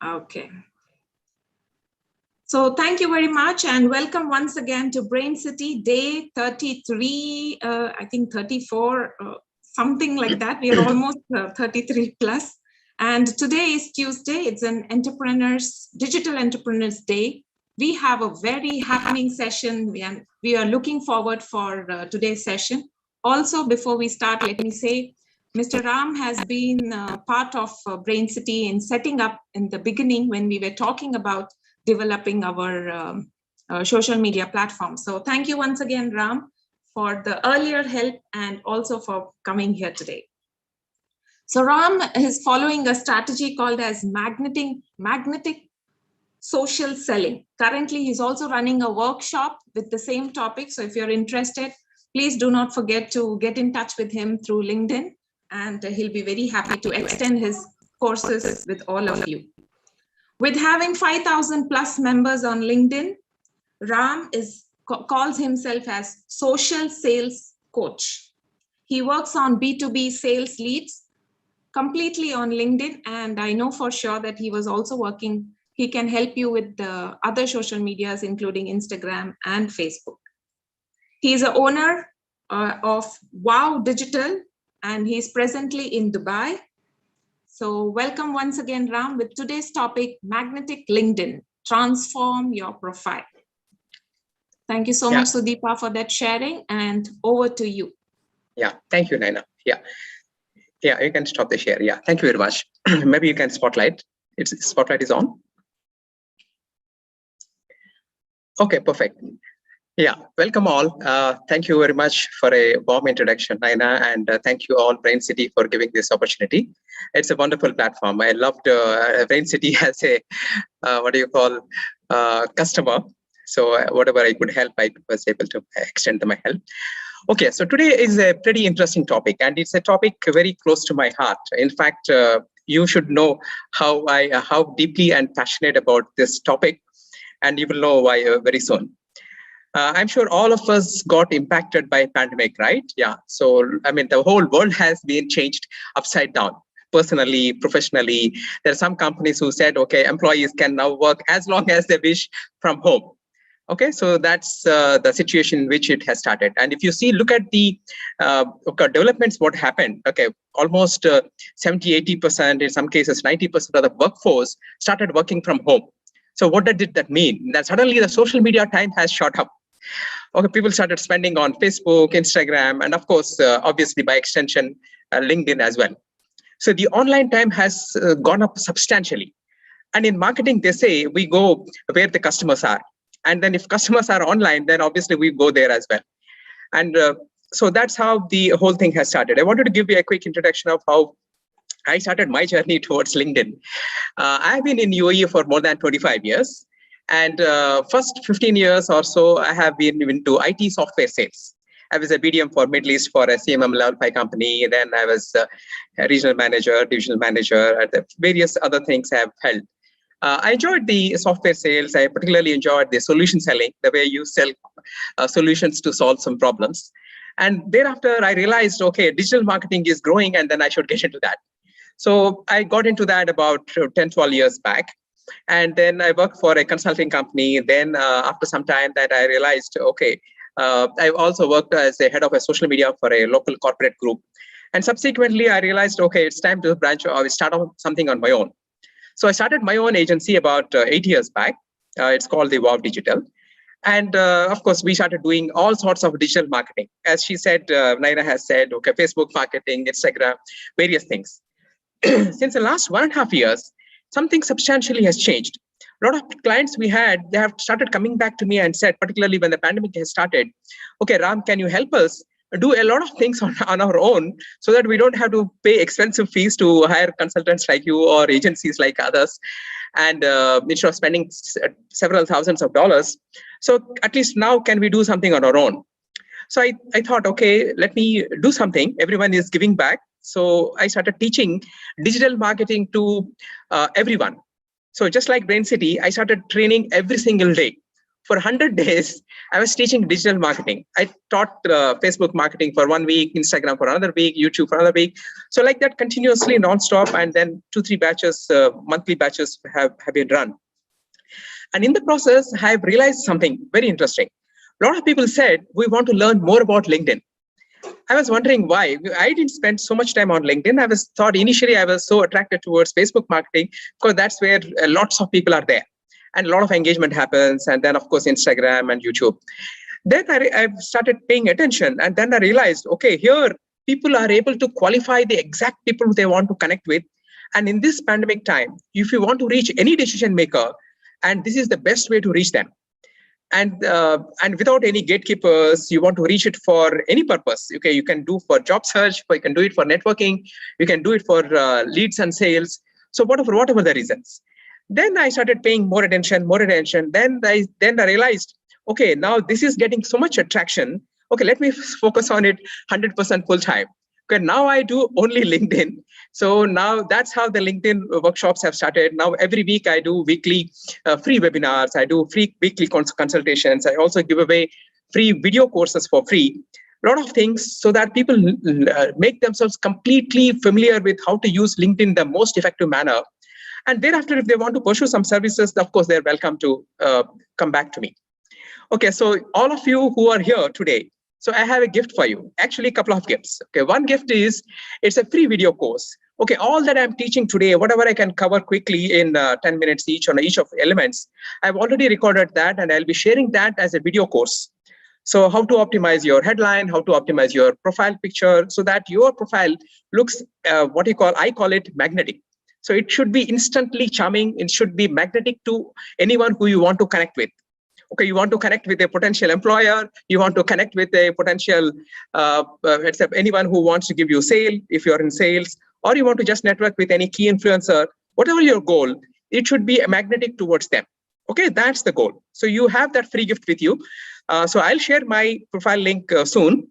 Okay. So thank you very much and welcome once again to Brainciti day 33, I think 34, something like that. We are almost 33 plus. And today is Tuesday. It's an digital entrepreneurs day. We have a very happening session. We are looking forward for today's session. Also, before we start, let me say, Mr. Ram has been part of Brainciti in setting up in the beginning when we were talking about developing our social media platform. So thank you once again, Ram, for the earlier help and also for coming here today. So Ram is following a strategy called as magnetic social selling. Currently, he's also running a workshop with the same topic. So if you're interested, please do not forget to get in touch with him through LinkedIn, and he'll be very happy to extend his courses with all of you. With having 5,000 plus members on LinkedIn, Ram calls himself as social sales coach. He works on B2B sales leads completely on LinkedIn, and I know for sure that he was also working. He can help you with the other social medias, including Instagram and Facebook. He is the owner of Wow Digital, and he's presently in Dubai. So welcome once again, Ram, with today's topic, Magnetic LinkedIn, transform your profile. Thank you so much, Sudeepa, for that sharing, and over to you. Yeah, thank you, Naina. Yeah, you can stop the share. Yeah, thank you very much. Maybe you can spotlight. Spotlight is on. Okay, perfect. Yeah, welcome all. Thank you very much for a warm introduction, Naina, and thank you all, Brainciti, for giving this opportunity. It's a wonderful platform. I loved Brainciti as a customer. So whatever I could help, I was able to extend my help. Okay, so today is a pretty interesting topic, and it's a topic very close to my heart. In fact, you should know how deeply and passionate about this topic, and you will know why very soon. I'm sure all of us got impacted by pandemic, right? Yeah. So, I mean, the whole world has been changed upside down. Personally, professionally, there are some companies who said, okay, employees can now work as long as they wish from home. Okay, so that's the situation in which it has started. And if you look at the developments, what happened, okay, almost 70, 80%, in some cases, 90% of the workforce started working from home. So what did that mean? That suddenly the social media time has shot up. Okay, people started spending on Facebook, Instagram, and of course, obviously by extension, LinkedIn as well. So the online time has gone up substantially. And in marketing, they say we go where the customers are. And then if customers are online, then obviously we go there as well. And so that's how the whole thing has started. I wanted to give you a quick introduction of how I started my journey towards LinkedIn. I've been in UAE for more than 25 years. And first 15 years or so, I have been into IT software sales. I was a BDM for Middle East for a CMM level 5 company. Then I was a regional manager, divisional manager, and various other things I have held. I enjoyed the software sales. I particularly enjoyed the solution selling, the way you sell solutions to solve some problems. And thereafter, I realized, okay, digital marketing is growing, and then I should get into that. So I got into that about 10, 12 years back. And then I worked for a consulting company. Then after some time that I realized, okay, I've also worked as a head of a social media for a local corporate group. And subsequently, I realized, okay, it's time to branch or start off something on my own. So I started my own agency about 8 years back. It's called the Wow Digital. And of course, we started doing all sorts of digital marketing. As she said, Naina has said, okay, Facebook marketing, Instagram, various things. Since the last 1.5 years, something substantially has changed. A lot of clients we had, they have started coming back to me and said, particularly when the pandemic has started, okay, Ram, can you help us do a lot of things on our own so that we don't have to pay expensive fees to hire consultants like you or agencies like others, and instead of spending several thousands of dollars. So at least now can we do something on our own? So I thought, okay, let me do something. Everyone is giving back. So I started teaching digital marketing to everyone. So just like Brainciti, I started training every single day for 100 days, I was teaching digital marketing. I taught Facebook marketing for 1 week, Instagram for another week, YouTube for another week. So like that continuously, nonstop, and then 2-3 batches, monthly batches have been run. And in the process, I have realized something very interesting. A lot of people said, we want to learn more about LinkedIn. I was wondering why. I didn't spend so much time on LinkedIn. Initially I was so attracted towards Facebook marketing because that's where lots of people are there and a lot of engagement happens. And then of course, Instagram and YouTube. Then I started paying attention, and then I realized, okay, here people are able to qualify the exact people they want to connect with. And in this pandemic time, if you want to reach any decision maker, and this is the best way to reach them. And without any gatekeepers, you want to reach it for any purpose. Okay, you can do for job search, you can do it for networking, you can do it for leads and sales. So whatever the reasons. Then I started paying more attention. Then I realized, okay, now this is getting so much attraction. Okay, let me focus on it 100% full time. Okay, now I do only LinkedIn. So now that's how the LinkedIn workshops have started. Now every week I do weekly free webinars. I do free weekly consultations. I also give away free video courses for free. A lot of things so that people make themselves completely familiar with how to use LinkedIn in the most effective manner. And thereafter, if they want to pursue some services, of course, they're welcome to come back to me. Okay, so all of you who are here today, so I have a gift for you. Actually, a couple of gifts. Okay, one gift is, it's a free video course. Okay, all that I'm teaching today, whatever I can cover quickly in 10 minutes each on each of the elements, I've already recorded that, and I'll be sharing that as a video course. So how to optimize your headline, how to optimize your profile picture so that your profile looks I call it magnetic. So it should be instantly charming. It should be magnetic to anyone who you want to connect with. Okay, you want to connect with a potential employer, you want to connect with a potential, anyone who wants to give you sale if you're in sales, or you want to just network with any key influencer, whatever your goal, it should be magnetic towards them. Okay, that's the goal. So you have that free gift with you. So I'll share my profile link soon.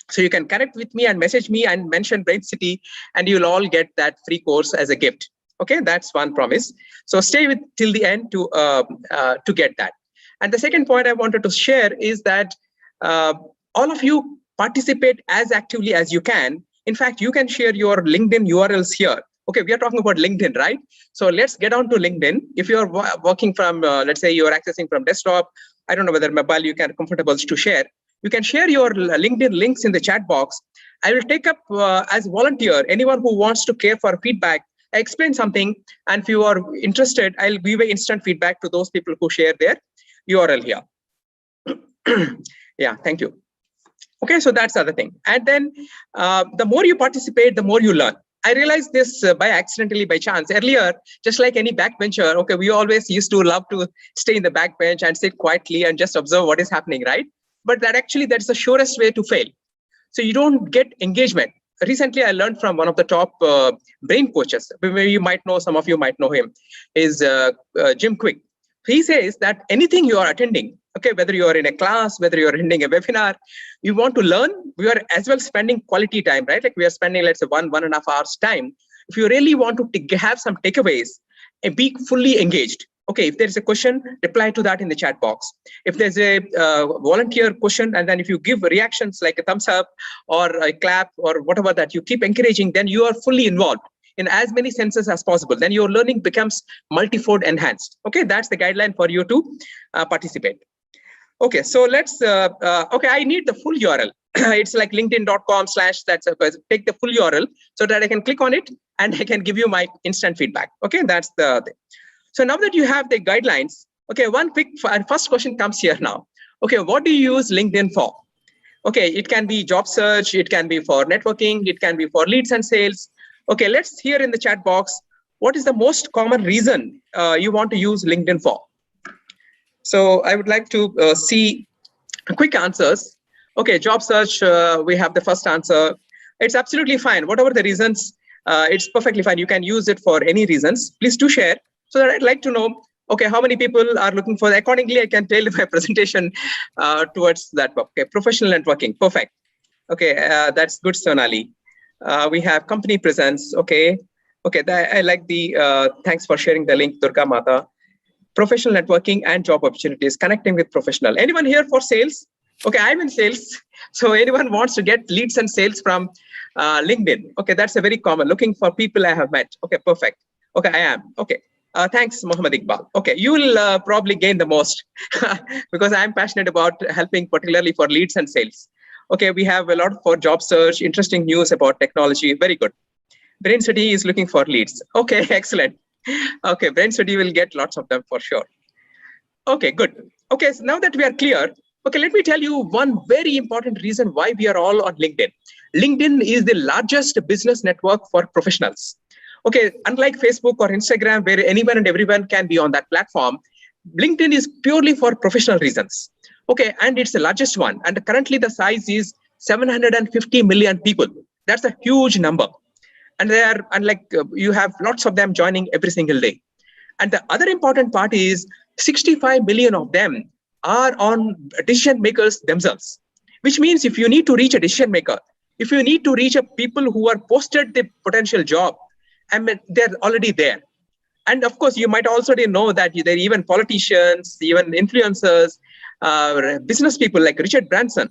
So you can connect with me and message me and mention Brainciti, and you'll all get that free course as a gift. Okay, that's one promise. So stay with till the end to get that. And the second point I wanted to share is that all of you participate as actively as you can. In fact, you can share your LinkedIn URLs here. Okay, we are talking about LinkedIn, right? So let's get on to LinkedIn. If you're working from, let's say you're accessing from desktop, I don't know whether mobile you can comfortable to share. You can share your LinkedIn links in the chat box. I will take up as volunteer, anyone who wants to care for feedback. I explain something, and if you are interested, I'll give an instant feedback to those people who share their URL here. Yeah, thank you. Okay, so that's the other thing. And then the more you participate, the more you learn. I realized this by chance. Earlier, just like any backbencher, okay, we always used to love to stay in the backbench and sit quietly and just observe what is happening, right? But that's the surest way to fail. So you don't get engagement. Recently, I learned from one of the top brain coaches. You might know, some of you might know him, is Jim Quick. He says that anything you are attending, okay, whether you are in a class, whether you're attending a webinar, you want to learn, we are as well spending quality time, right? Like we are spending, let's say, 1.5 hours time. If you really want to have some takeaways and be fully engaged, okay, if there's a question, reply to that in the chat box. If there's a volunteer question, and then if you give reactions like a thumbs up or a clap or whatever that you keep encouraging, then you are fully involved in as many senses as possible. Then your learning becomes multi-fold enhanced. Okay, that's the guideline for you to participate. Okay, so let's, okay, I need the full URL. It's like linkedin.com/ take the full URL so that I can click on it and I can give you my instant feedback. Okay, that's the thing. So now that you have the guidelines, okay, one quick first question comes here now. Okay, what do you use LinkedIn for? Okay, it can be job search, it can be for networking, it can be for leads and sales. Okay, let's hear in the chat box, what is the most common reason you want to use LinkedIn for? So I would like to see quick answers. Okay, job search, we have the first answer. It's absolutely fine. Whatever the reasons, it's perfectly fine. You can use it for any reasons. Please do share. So that I'd like to know, okay, how many people are looking for, accordingly, I can tailor my presentation towards that. Okay, professional networking, perfect. Okay, that's good, Sonali. We have company presence, okay. Okay, I like the, thanks for sharing the link, Durga Mata. professional networking and job opportunities, connecting with professional. Anyone here for sales? Okay, I'm in sales. So anyone wants to get leads and sales from LinkedIn? Okay, that's a very common. Looking for people I have met. Okay, perfect. Okay, I am. Okay. Thanks, Mohammed Iqbal. Okay, you will probably gain the most because I'm passionate about helping, particularly for leads and sales. Okay, we have a lot for job search, interesting news about technology. Very good. Brainciti is looking for leads. Okay, excellent. Okay, Brainciti will get lots of them for sure. Okay, good. Okay, so now that we are clear, okay, let me tell you one very important reason why we are all on LinkedIn. LinkedIn is the largest business network for professionals. Okay, unlike Facebook or Instagram, where anyone and everyone can be on that platform, LinkedIn is purely for professional reasons. Okay, and it's the largest one. And currently the size is 750 million people. That's a huge number. And they are, unlike you have lots of them joining every single day. And the other important part is 65 million of them are on decision makers themselves, which means if you need to reach a decision maker, if you need to reach a people who are posted the potential job, I mean, they're already there. And of course, you might also know that there are even politicians, even influencers, business people like Richard Branson,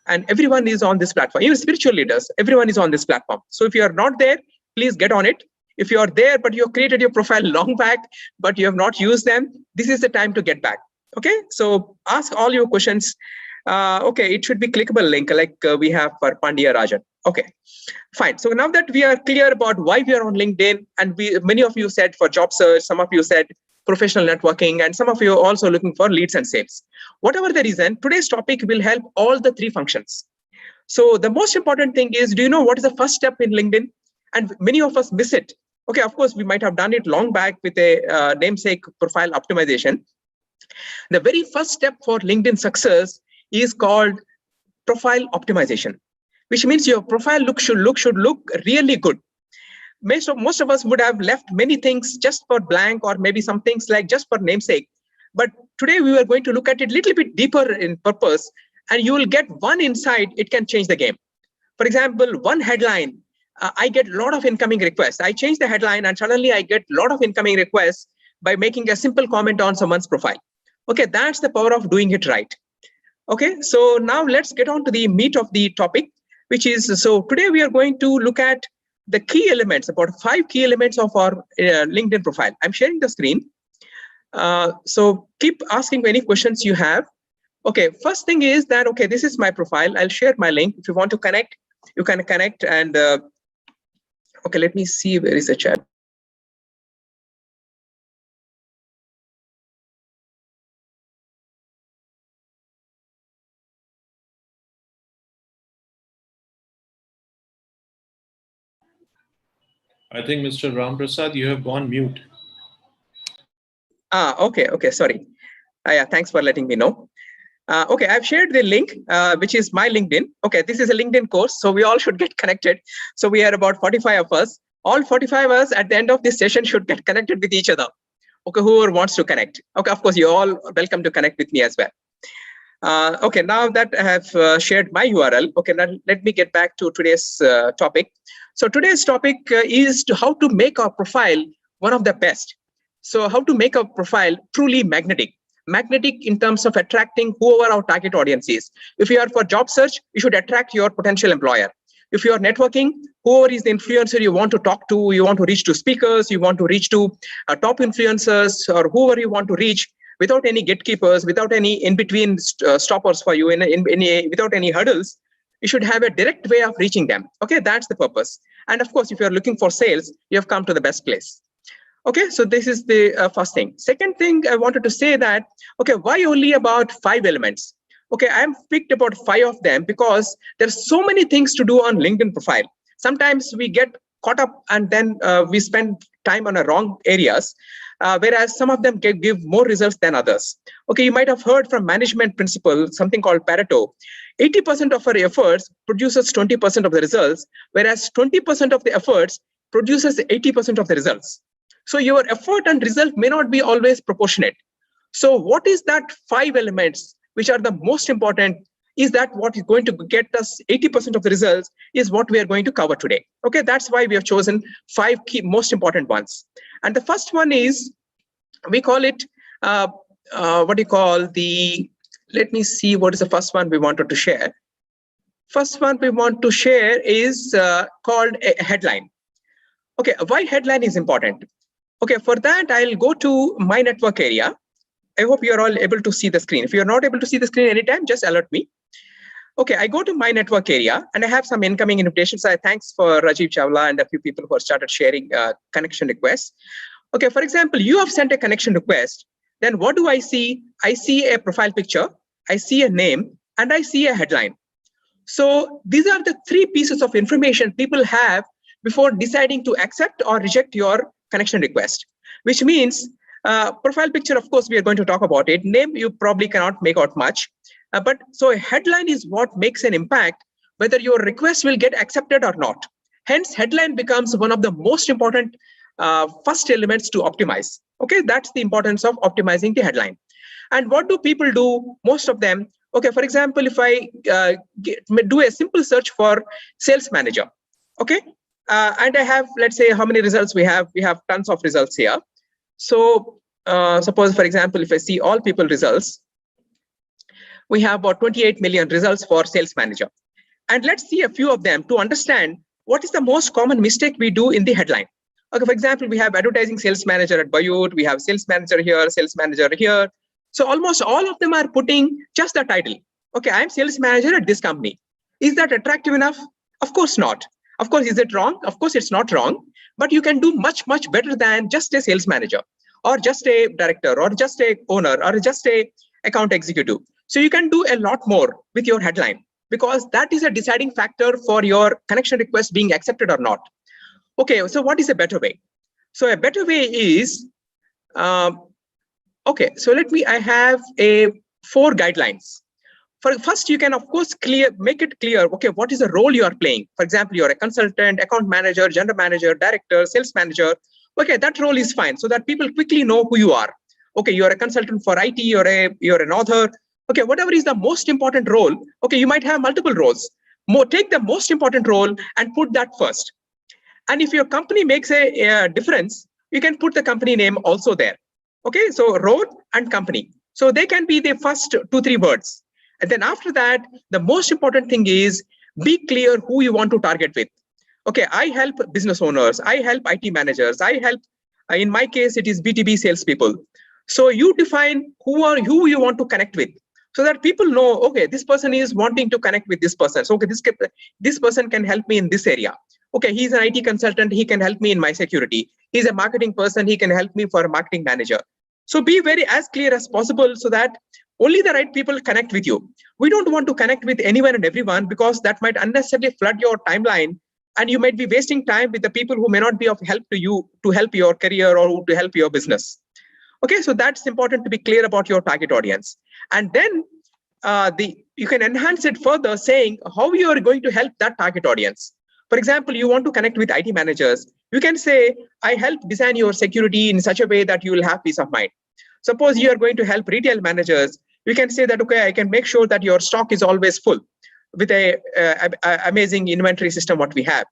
and everyone is on this platform. Even spiritual leaders, everyone is on this platform. So if you are not there, please get on it. If you are there, but you created your profile long back, but you have not used them, this is the time to get back. Okay, so ask all your questions. Okay, it should be clickable link like we have for Pandya Rajan. Okay, fine. So now that we are clear about why we are on LinkedIn, and many of you said for job search, some of you said professional networking, and some of you are also looking for leads and sales. Whatever the reason, today's topic will help all the three functions. So the most important thing is, do you know what is the first step in LinkedIn? And many of us miss it. Okay, of course, we might have done it long back with a namesake profile optimization. The very first step for LinkedIn success is called profile optimization, which means your profile should look really good. Most of us would have left many things just for blank, or maybe some things like just for namesake. But today we are going to look at it a little bit deeper in purpose, and you will get one insight. It can change the game. For example, one headline, I get a lot of incoming requests. I change the headline and suddenly I get a lot of incoming requests by making a simple comment on someone's profile. Okay, that's the power of doing it right. Okay, so now let's get on to the meat of the topic, which is, so today we are going to look at the key elements, about 5 key elements of our LinkedIn profile. I'm sharing the screen. So keep asking any questions you have. Okay, first thing is that, okay, this is my profile. I'll share my link. If you want to connect, you can connect. And okay, let me see, where is the chat? I think Mr. Ram Prasad, you have gone mute. Okay, sorry. Yeah, thanks for letting me know. Okay, I've shared the link, which is my LinkedIn. Okay, this is a LinkedIn course, so we all should get connected. So we are about 45 of us. All 45 of us at the end of this session should get connected with each other. Okay, whoever wants to connect. Okay, of course, you're all welcome to connect with me as well. Okay, now that I have shared my URL, okay, now let me get back to today's topic. So today's topic is how to make our profile one of the best. So how to make a profile truly magnetic. Magnetic in terms of attracting whoever our target audience is. If you are for job search, you should attract your potential employer. If you are networking, whoever is the influencer you want to talk to, you want to reach to speakers, you want to reach to top influencers, or whoever you want to reach, without any gatekeepers, without any in-between stoppers for you, without any hurdles, you should have a direct way of reaching them. Okay, that's the purpose. And of course, if you're looking for sales, you have come to the best place. Okay, so this is the first thing. Second thing I wanted to say that, okay, why only about 5 elements? Okay, I have picked about 5 of them because there's so many things to do on LinkedIn profile. Sometimes we get caught up and then we spend time on the wrong areas, whereas some of them give more results than others. Okay, you might have heard from management principle, something called Pareto. 80% of our efforts produces 20% of the results, whereas 20% of the efforts produces 80% of the results. So your effort and result may not be always proportionate. So what is that 5 elements which are the most important? Is that what is going to get us 80% of the results is what we are going to cover today. Okay, that's why we have chosen 5 key most important ones. And the first one is, we call it what do you call the, let me see, what is the first one we wanted to share. First one we want to share is called a headline. Okay, why headline is important? Okay, for that, I'll go to my network area. I hope you're all able to see the screen. If you're not able to see the screen anytime, just alert me. Okay, I go to my network area and I have some incoming invitations. Thanks for Rajiv Chawla and a few people who have started sharing connection requests. Okay, for example, you have sent a connection request. Then what do I see? I see a profile picture, I see a name, and I see a headline. So these are the three pieces of information people have before deciding to accept or reject your connection request, which means profile picture, of course, we are going to talk about it. Name, you probably cannot make out much. But so a headline is what makes an impact, whether your request will get accepted or not. Hence, headline becomes one of the most important first elements to optimize. Okay, that's the importance of optimizing the headline. And what do people do? Most of them, okay, for example, if I do a simple search for sales manager, okay, and I have, let's say, how many results we have? We have tons of results here. So suppose, for example, if I see all people results, we have about 28 million results for sales manager. And let's see a few of them to understand what is the most common mistake we do in the headline. Okay, for example, we have advertising sales manager at Bayut, we have sales manager here, sales manager here. So almost all of them are putting just the title. Okay, I'm sales manager at this company. Is that attractive enough? Of course not. Of course, is it wrong? Of course, it's not wrong. But you can do much, much better than just a sales manager or just a director or just a owner or just a account executive. So you can do a lot more with your headline because that is a deciding factor for your connection request being accepted or not. Okay, so what is a better way? So a better way is, okay, so I have 4 guidelines. First, you can, of course, make it clear, okay, what is the role you are playing? For example, you're a consultant, account manager, general manager, director, sales manager. Okay, that role is fine so that people quickly know who you are. Okay, you're a consultant for IT, you're an author. Okay, whatever is the most important role, okay, you might have multiple roles. Take the most important role and put that first. And if your company makes a difference, you can put the company name also there. Okay, so role and company. So they can be the first 2-3 words. And then after that, the most important thing is be clear who you want to target with. Okay, I help business owners, I help IT managers, I help, in my case, it is B2B salespeople. So you define who you want to connect with so that people know, okay, this person is wanting to connect with this person. So okay, this person can help me in this area. Okay, he's an IT consultant, he can help me in my security. He's a marketing person, he can help me for a marketing manager. So be very as clear as possible so that only the right people connect with you. We don't want to connect with anyone and everyone because that might unnecessarily flood your timeline and you might be wasting time with the people who may not be of help to you to help your career or to help your business. Okay, so that's important to be clear about your target audience. And then you can enhance it further saying how you are going to help that target audience. For example, you want to connect with IT managers. You can say, I help design your security in such a way that you will have peace of mind. Suppose you are going to help retail managers. You can say that, okay, I can make sure that your stock is always full with a amazing inventory system what we have.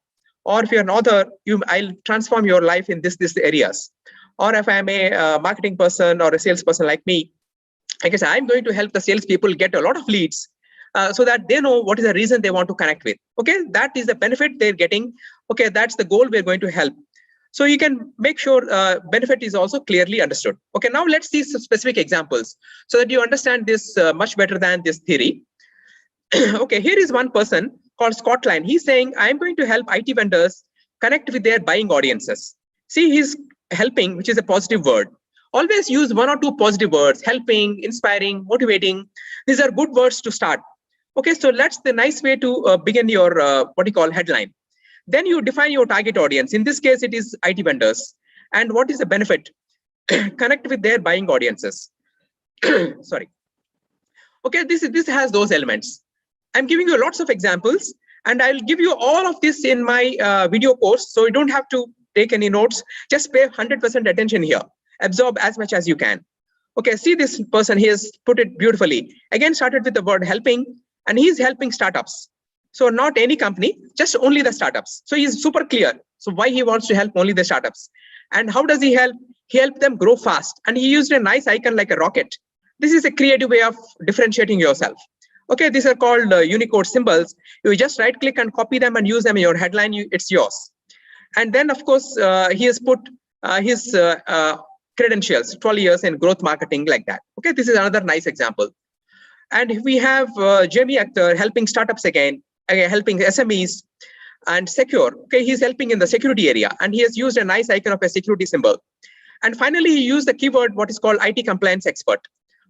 Or if you're an author, I'll transform your life in this areas. Or if I'm a marketing person or a salesperson like me, I guess I'm going to help the salespeople get a lot of leads so that they know what is the reason they want to connect with. Okay, that is the benefit they're getting. Okay, that's the goal we're going to help. So you can make sure benefit is also clearly understood. Okay, now let's see some specific examples so that you understand this much better than this theory. Okay, here is one person called Scotland. He's saying, I'm going to help IT vendors connect with their buying audiences. See, he's helping, which is a positive word. Always use 1 or 2 positive words, helping, inspiring, motivating. These are good words to start. Okay, so that's the nice way to begin your what you call headline. Then you define your target audience. In this case, it is IT vendors. And what is the benefit? Connect with their buying audiences. Sorry. Okay, this has those elements. I'm giving you lots of examples, and I'll give you all of this in my video course. So you don't have to take any notes. Just pay 100% attention here. Absorb as much as you can. Okay, see this person, he has put it beautifully. Again, started with the word helping, and he's helping startups. So not any company, just only the startups. So he's super clear. So why he wants to help only the startups. And how does he help? He helped them grow fast, and he used a nice icon like a rocket. This is a creative way of differentiating yourself. Okay, these are called Unicode symbols. You just right click and copy them and use them in your headline. It's yours. And then, of course, he has put his credentials, 12 years in growth marketing, like that. Okay, this is another nice example. And we have Jamie Akhtar helping startups again, helping SMEs and secure. Okay, he's helping in the security area, and he has used a nice icon of a security symbol. And finally, he used the keyword, what is called IT compliance expert.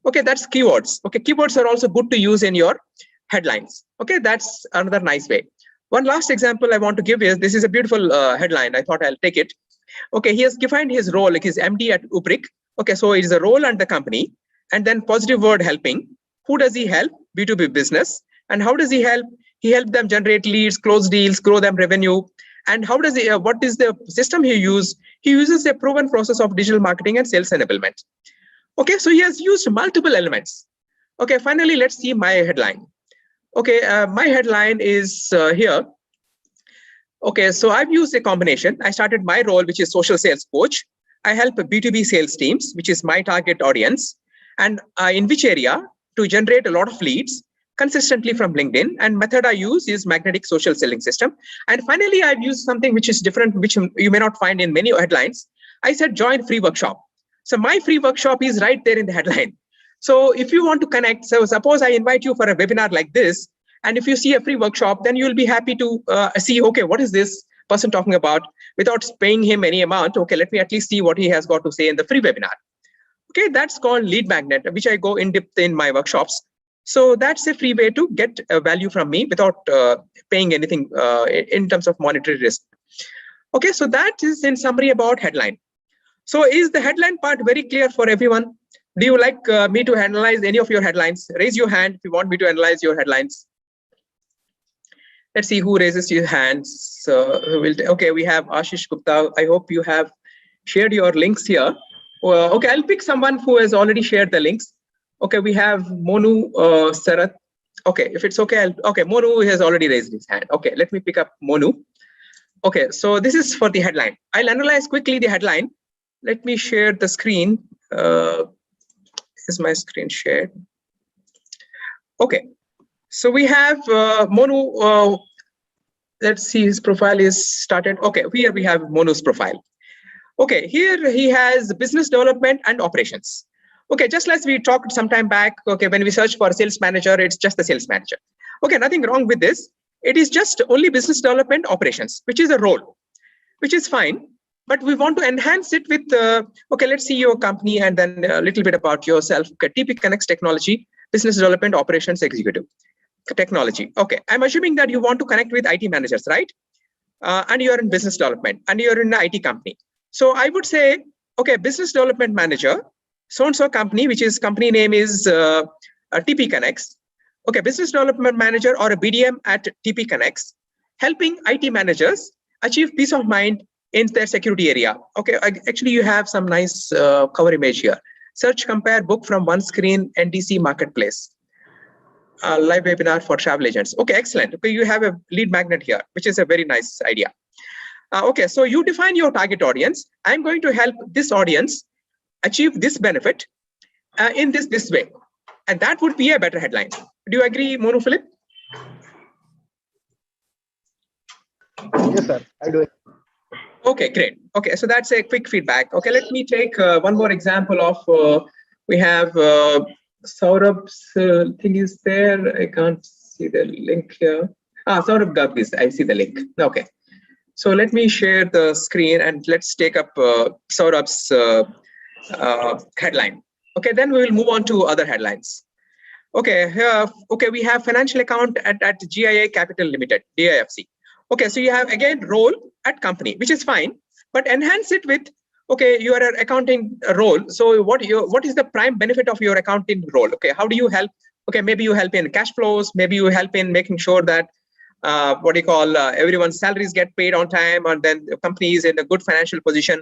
Okay, that's keywords. Okay, keywords are also good to use in your headlines. Okay, that's another nice way. One last example I want to give is, this is a beautiful headline. I thought I'll take it. Okay, he has defined his role, like his MD at Ubrick. Okay, so it is a role and the company, and then positive word helping. Who does he help? B2B business. And how does he help? He helped them generate leads, close deals, grow them revenue. And how does he, what is the system he uses? He uses a proven process of digital marketing and sales enablement. Okay, so he has used multiple elements. Okay, finally, let's see my headline. Okay, my headline is here. Okay, so I've used a combination. I started my role, which is social sales coach. I help B2B sales teams, which is my target audience. And in which area? To generate a lot of leads consistently from LinkedIn. And method I use is magnetic social selling system. And finally, I've used something which is different, which you may not find in many headlines. I said join free workshop. So my free workshop is right there in the headline. So if you want to connect, so suppose I invite you for a webinar like this, and if you see a free workshop, then you'll be happy to see, okay, what is this person talking about without paying him any amount? Okay, let me at least see what he has got to say in the free webinar. Okay, that's called lead magnet, which I go in depth in my workshops. So that's a free way to get value from me without paying anything in terms of monetary risk. Okay, so that is in summary about headline. So is the headline part very clear for everyone? Do you like me to analyze any of your headlines? Raise your hand if you want me to analyze your headlines. Let's see who raises your hands. So okay, we have Ashish Gupta. I hope you have shared your links here. Okay, I'll pick someone who has already shared the links. Okay, we have Monu Sarath. Okay, if it's okay, okay, Monu has already raised his hand. Okay, let me pick up Monu. Okay, so this is for the headline. I'll analyze quickly the headline. Let me share the screen. Is my screen shared? Okay, so we have Monu. Let's see, his profile is started. Okay, here we have Monu's profile. Okay, here he has business development and operations. Okay, just as we talked some time back, okay, when we search for a sales manager, it's just the sales manager. Okay, nothing wrong with this. It is just only business development operations, which is a role, which is fine. But we want to enhance it with, okay, let's see your company and then a little bit about yourself. Okay, TP Connects Technology, Business Development Operations Executive. Technology. Okay, I'm assuming that you want to connect with IT managers, right? And you're in business development and you're in an IT company. So I would say, okay, business development manager, so-and-so company, which is company name is TP Connects. Okay, business development manager or a BDM at TP Connects, helping IT managers achieve peace of mind in their security area. Okay, actually you have some nice cover image here. Search, compare, book from one screen, NDC Marketplace. Live webinar for travel agents. Okay, excellent. Okay, you have a lead magnet here, which is a very nice idea. Okay, so you define your target audience. I'm going to help this audience achieve this benefit in this way. And that would be a better headline. Do you agree, Monu Philip? Yes, sir, I do. Okay, great. Okay, so that's a quick feedback. Okay, let me take one more example of, we have Saurabh's thing is there. I can't see the link here. Saurabh Gabis, I see the link. Okay. So let me share the screen and let's take up Saurabh's headline. Okay, then we will move on to other headlines. Okay, here, okay, we have financial account at GIA Capital Limited, DIFC. Okay, so you have again role at company, which is fine, but enhance it with, okay, you are an accounting role. So what is the prime benefit of your accounting role? Okay, how do you help? Okay, maybe you help in cash flows, maybe you help in making sure that everyone's salaries get paid on time, and then the company is in a good financial position.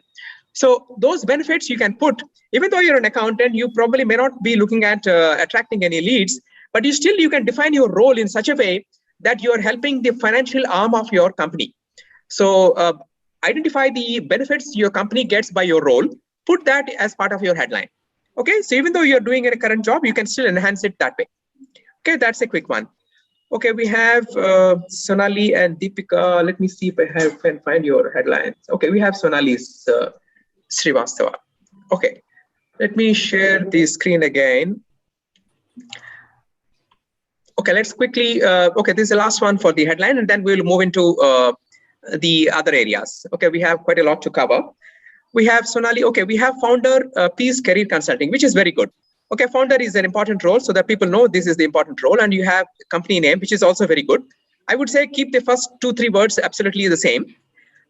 So those benefits you can put, even though you're an accountant, you probably may not be looking at attracting any leads, but you can define your role in such a way that you are helping the financial arm of your company. So identify the benefits your company gets by your role, put that as part of your headline. Okay, so even though you're doing a current job, you can still enhance it that way. Okay, that's a quick one. Okay, we have Sonali and Deepika. Let me see if I can find your headlines. Okay, we have Sonali's Srivastava. Okay, let me share the screen again. Okay, let's quickly, okay, this is the last one for the headline, and then we'll move into the other areas. Okay, we have quite a lot to cover. We have Sonali, okay, we have founder Peace Career Consulting, which is very good. Okay, founder is an important role so that people know this is the important role, and you have company name, which is also very good. I would say keep the first 2-3 words absolutely the same.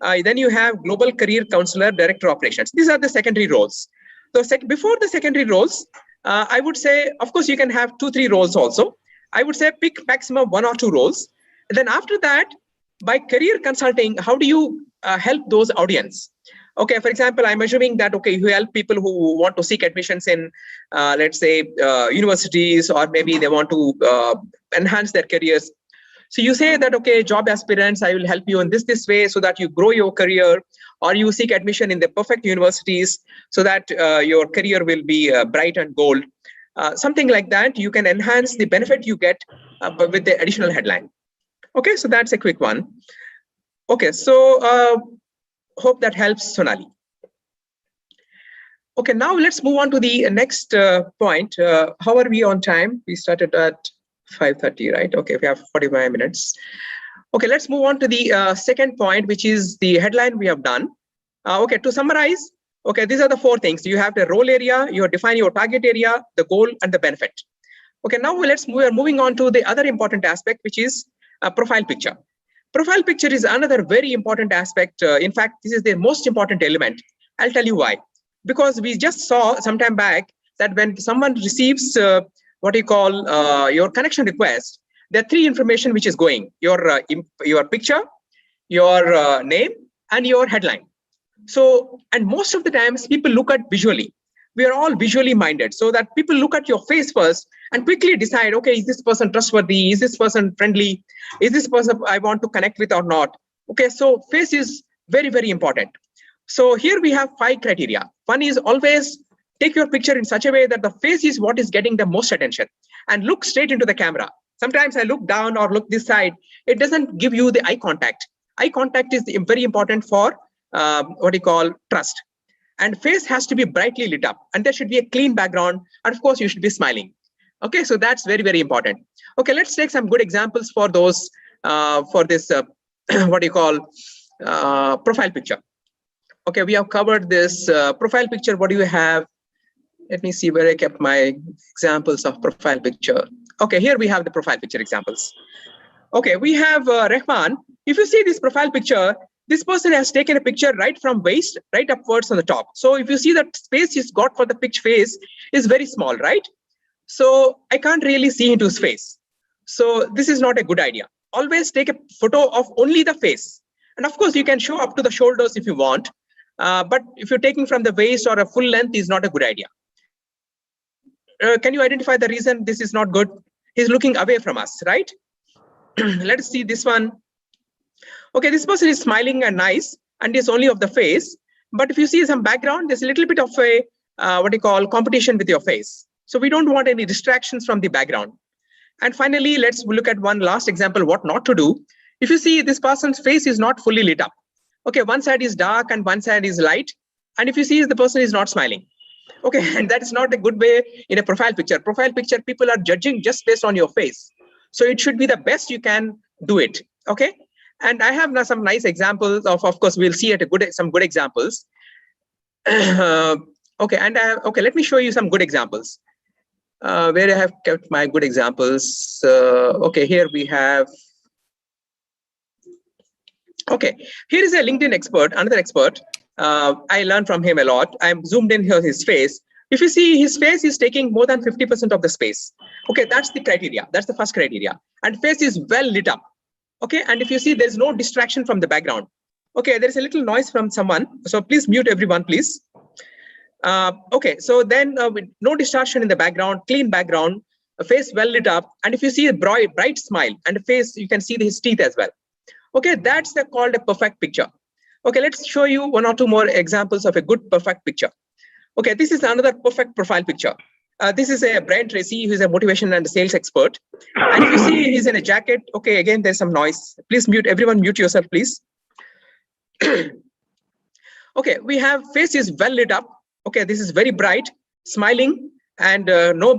Then you have Global Career Counselor, Director Operations. These are the secondary roles. So before the secondary roles, I would say, of course, you can have 2-3 roles also. I would say pick maximum 1 or 2 roles. And then after that, by career consulting, how do you help those audience? Okay, for example, I'm assuming that, okay, you help people who want to seek admissions in, let's say, universities, or maybe they want to enhance their careers. So you say that, okay, job aspirants, I will help you in this way so that you grow your career, or you seek admission in the perfect universities so that your career will be bright and gold. Something like that, you can enhance the benefit you get with the additional headline. Okay, so that's a quick one. Okay, so hope that helps, Sonali. Okay, now let's move on to the next point. How are we on time? We started at 5:30, right? Okay, we have 45 minutes. Okay, let's move on to the second point, which is the headline we have done. Okay, to summarize, okay, these are the 4 things. You have the role area, you define your target area, the goal, and the benefit. Okay, now we're moving on to the other important aspect, which is a profile picture. Profile picture is another very important aspect. In fact, this is the most important element. I'll tell you why. Because we just saw some time back that when someone receives what you call your connection request, there are 3 information which is going: your picture, your name, and your headline. So, and most of the times people look at visually. We are all visually minded, so that people look at your face first and quickly decide, okay, is this person trustworthy? Is this person friendly? Is this person I want to connect with or not? Okay, so face is very, very important. So here we have 5 criteria. One is always take your picture in such a way that the face is what is getting the most attention, and look straight into the camera. Sometimes I look down or look this side. It doesn't give you the eye contact. Eye contact is very important for what you call trust. And face has to be brightly lit up, and there should be a clean background, and of course you should be smiling. Okay, so that's very, very important. Okay, let's take some good examples for those for this what you call profile picture. Okay, we have covered this profile picture. What do you have? Let me see where I kept my examples of profile picture. Okay, here we have the profile picture examples. Okay, we have Rahman. If you see this profile picture, this person has taken a picture right from waist, right upwards on the top. So if you see that space he's got for the picture face is very small, right? So I can't really see into his face. So this is not a good idea. Always take a photo of only the face. And of course, you can show up to the shoulders if you want. But if you're taking from the waist or a full length is not a good idea. Can you identify the reason this is not good? He's looking away from us, right? Let's see this one. Okay, this person is smiling and nice, and is only of the face. But if you see some background, there's a little bit of a what you call competition with your face. So we don't want any distractions from the background. And finally, let's look at one last example, what not to do. If you see this person's face is not fully lit up. Okay, one side is dark and one side is light. And if you see the person is not smiling. Okay, and that is not a good way in a profile picture. Profile picture, people are judging just based on your face. So it should be the best you can do it. Okay. And I have now some nice examples of course, we'll see some good examples. Okay, and okay, let me show you some good examples. Where I have kept my good examples. Okay, here we have. Okay, here is a LinkedIn expert, another expert. I learned from him a lot. I'm zoomed in here his face. If you see his face is taking more than 50% of the space. Okay, that's the criteria. That's the first criteria. And face is well lit up. Okay, and if you see there's no distraction from the background. Okay, there's a little noise from someone. So please mute everyone, please. Okay, so then with no distortion in the background, clean background, a face well lit up. And if you see a bright smile and a face, you can see his teeth as well. Okay, that's called a perfect picture. Okay, let's show you 1 or 2 more examples of a good perfect picture. Okay, this is another perfect profile picture. This is a Brainciti, who is a motivation and sales expert. And if you see he's in a jacket, okay, again, there's some noise. Please mute, everyone mute yourself, please. Okay, we have face is well lit up. Okay, this is very bright, smiling, and no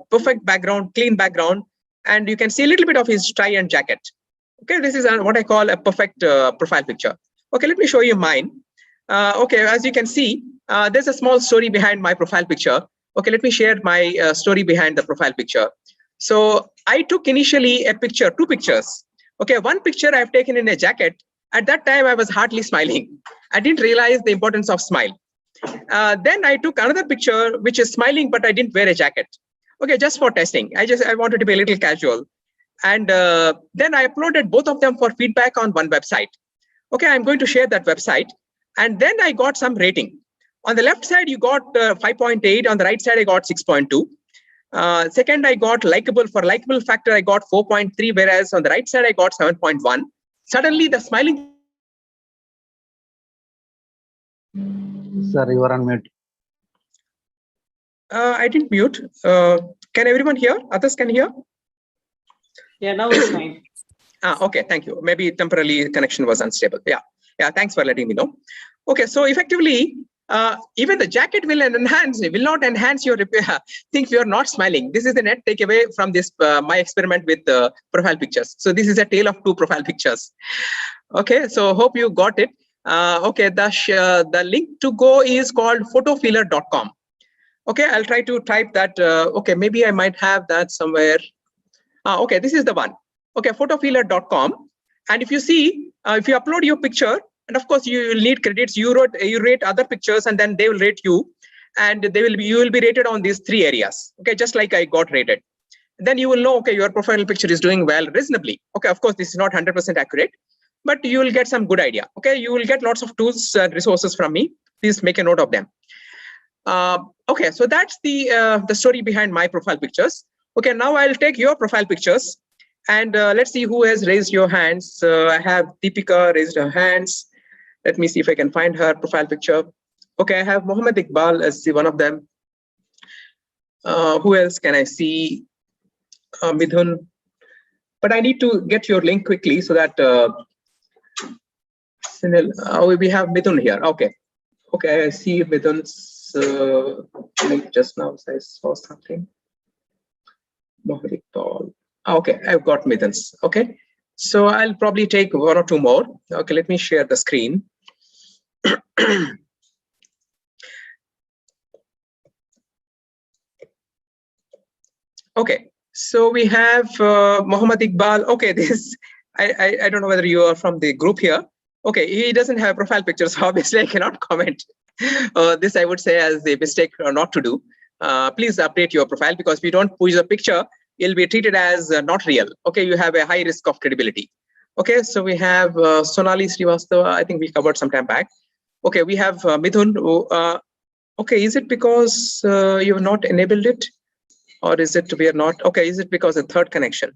perfect background, clean background. And you can see a little bit of his tie and jacket. Okay, this is what I call a perfect profile picture. Okay, let me show you mine. Okay, as you can see, there's a small story behind my profile picture. Okay, let me share my story behind the profile picture. So I took initially a picture, 2 pictures. Okay, one picture I've taken in a jacket. At that time, I was hardly smiling. I didn't realize the importance of smile. Then I took another picture, which is smiling, but I didn't wear a jacket. Okay, just for testing. I wanted to be a little casual. And then I uploaded both of them for feedback on one website. Okay, I'm going to share that website. And then I got some rating. On the left side, you got 5.8. On the right side, I got 6.2. Second, I got likable. For likable factor, I got 4.3, whereas on the right side, I got 7.1. Suddenly, the smiling. Sir, you are on mute. I didn't mute. Can everyone hear? Others can hear? Yeah, now it's fine. Okay, thank you. Maybe temporarily connection was unstable. Yeah, thanks for letting me know. Okay, so effectively, even the jacket will not enhance your think you're not smiling. This is the net takeaway from this my experiment with profile pictures. So this is a tale of 2 profile pictures. Okay, so hope you got it. Okay, the link to go is called photofiller.com. Okay, I'll try to type that. Okay, maybe I might have that somewhere. Okay, this is the one. Okay, photofiller.com. And if you see, if you upload your picture, and of course you will need credits. You rate other pictures, and then they will rate you, and you will be rated on these 3 areas. Okay, just like I got rated. Then you will know, okay, your profile picture is doing well reasonably. Okay, of course this is not 100% accurate, but you will get some good idea. Okay, you will get lots of tools and resources from me. Please make a note of them. Okay, so that's the story behind my profile pictures. Okay, now I'll take your profile pictures, and let's see who has raised your hands. I have Deepika raised her hands. Let me see if I can find her profile picture. Okay, I have Mohammed Iqbal as one of them. Who else can I see? Midhun. But I need to get your link quickly so that we have Midhun here. Okay, I see Midhun's link just now. So I saw something. Mohammed Iqbal. Okay, I've got Midhun's. Okay, so I'll probably take 1 or 2 more. Okay, let me share the screen. Okay, so we have Mohammed Iqbal. Okay, this I don't know whether you are from the group here. Okay, he doesn't have profile pictures, so obviously I cannot comment. This I would say as a mistake not to do. Please update your profile, because if you don't push the picture, it'll be treated as not real. Okay, you have a high risk of credibility. Okay, so we have Sonali Srivastava. I think we covered some time back. Okay, we have Midhun. Okay, is it because you have not enabled it? Or is it we are not? Okay, is it because of the third connection?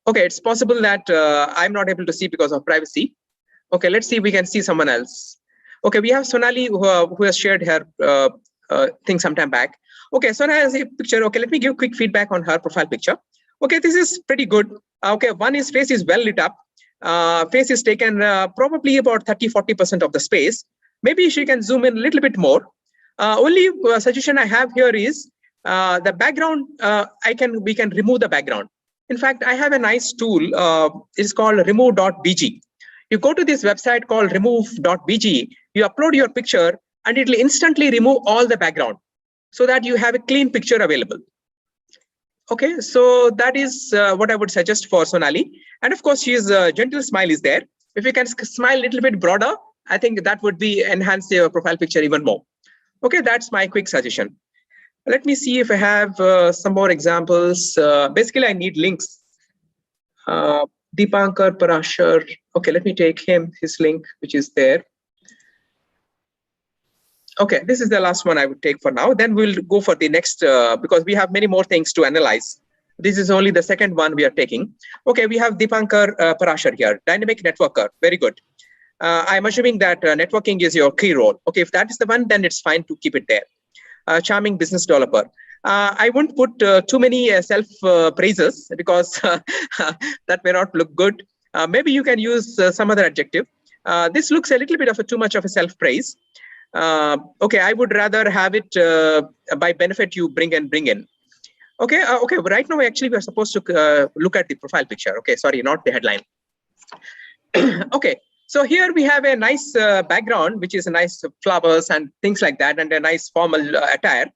Okay, it's possible that I'm not able to see because of privacy. Okay, let's see if we can see someone else. Okay, we have Sonali who has shared her thing sometime back. Okay, Sonali has a picture. Okay, let me give quick feedback on her profile picture. Okay, this is pretty good. Okay, one is face is well lit up. Face is taken probably about 30-40% of the space. Maybe she can zoom in a little bit more. Only suggestion I have here is the background. We can remove the background. In fact, I have a nice tool. It's called remove.bg. You go to this website called remove.bg. You upload your picture, and it will instantly remove all the background, so that you have a clean picture available. Okay, so that is what I would suggest for Sonali. And of course, she's gentle smile is there. If you can smile a little bit broader, I think that would be enhance your profile picture even more. Okay, that's my quick suggestion. Let me see if I have some more examples. Basically, I need links. Deepankar Parashar. Okay, let me take his link, which is there. Okay, this is the last one I would take for now. Then we'll go for the next, because we have many more things to analyze. This is only the second one we are taking. Okay, we have Deepankar Parashar here, dynamic networker. Very good. I'm assuming that networking is your key role. Okay, if that is the one, then it's fine to keep it there. Charming business developer. I won't put too many self-praises because that may not look good. Maybe you can use some other adjective. This looks a little bit of too much of a self-praise. Okay, I would rather have it by benefit you bring in. Okay, okay. Right now, actually, we are supposed to look at the profile picture. Okay, sorry, not the headline. Okay, so here we have a nice background, which is a nice flowers and things like that, and a nice formal attire.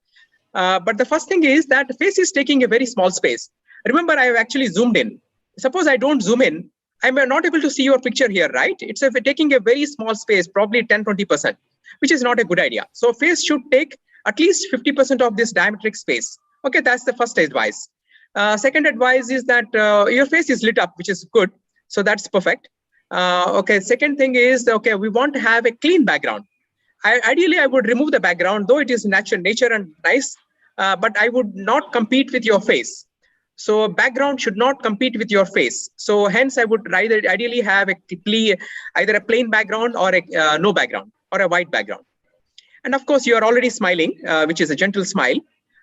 But the first thing is that the face is taking a very small space. Remember, I have actually zoomed in. Suppose I don't zoom in, I'm not able to see your picture here, right? It's taking a very small space, probably 10-20%, which is not a good idea. So face should take at least 50% of this diametric space. Okay, that's the first advice. Second advice is that your face is lit up, which is good. So that's perfect. Okay, second thing is, okay, we want to have a clean background. Ideally, I would remove the background, though it is nature and nice, but I would not compete with your face. So background should not compete with your face. So hence, I would rather ideally have either a plain background or a no background or a white background. And of course, you are already smiling, which is a gentle smile.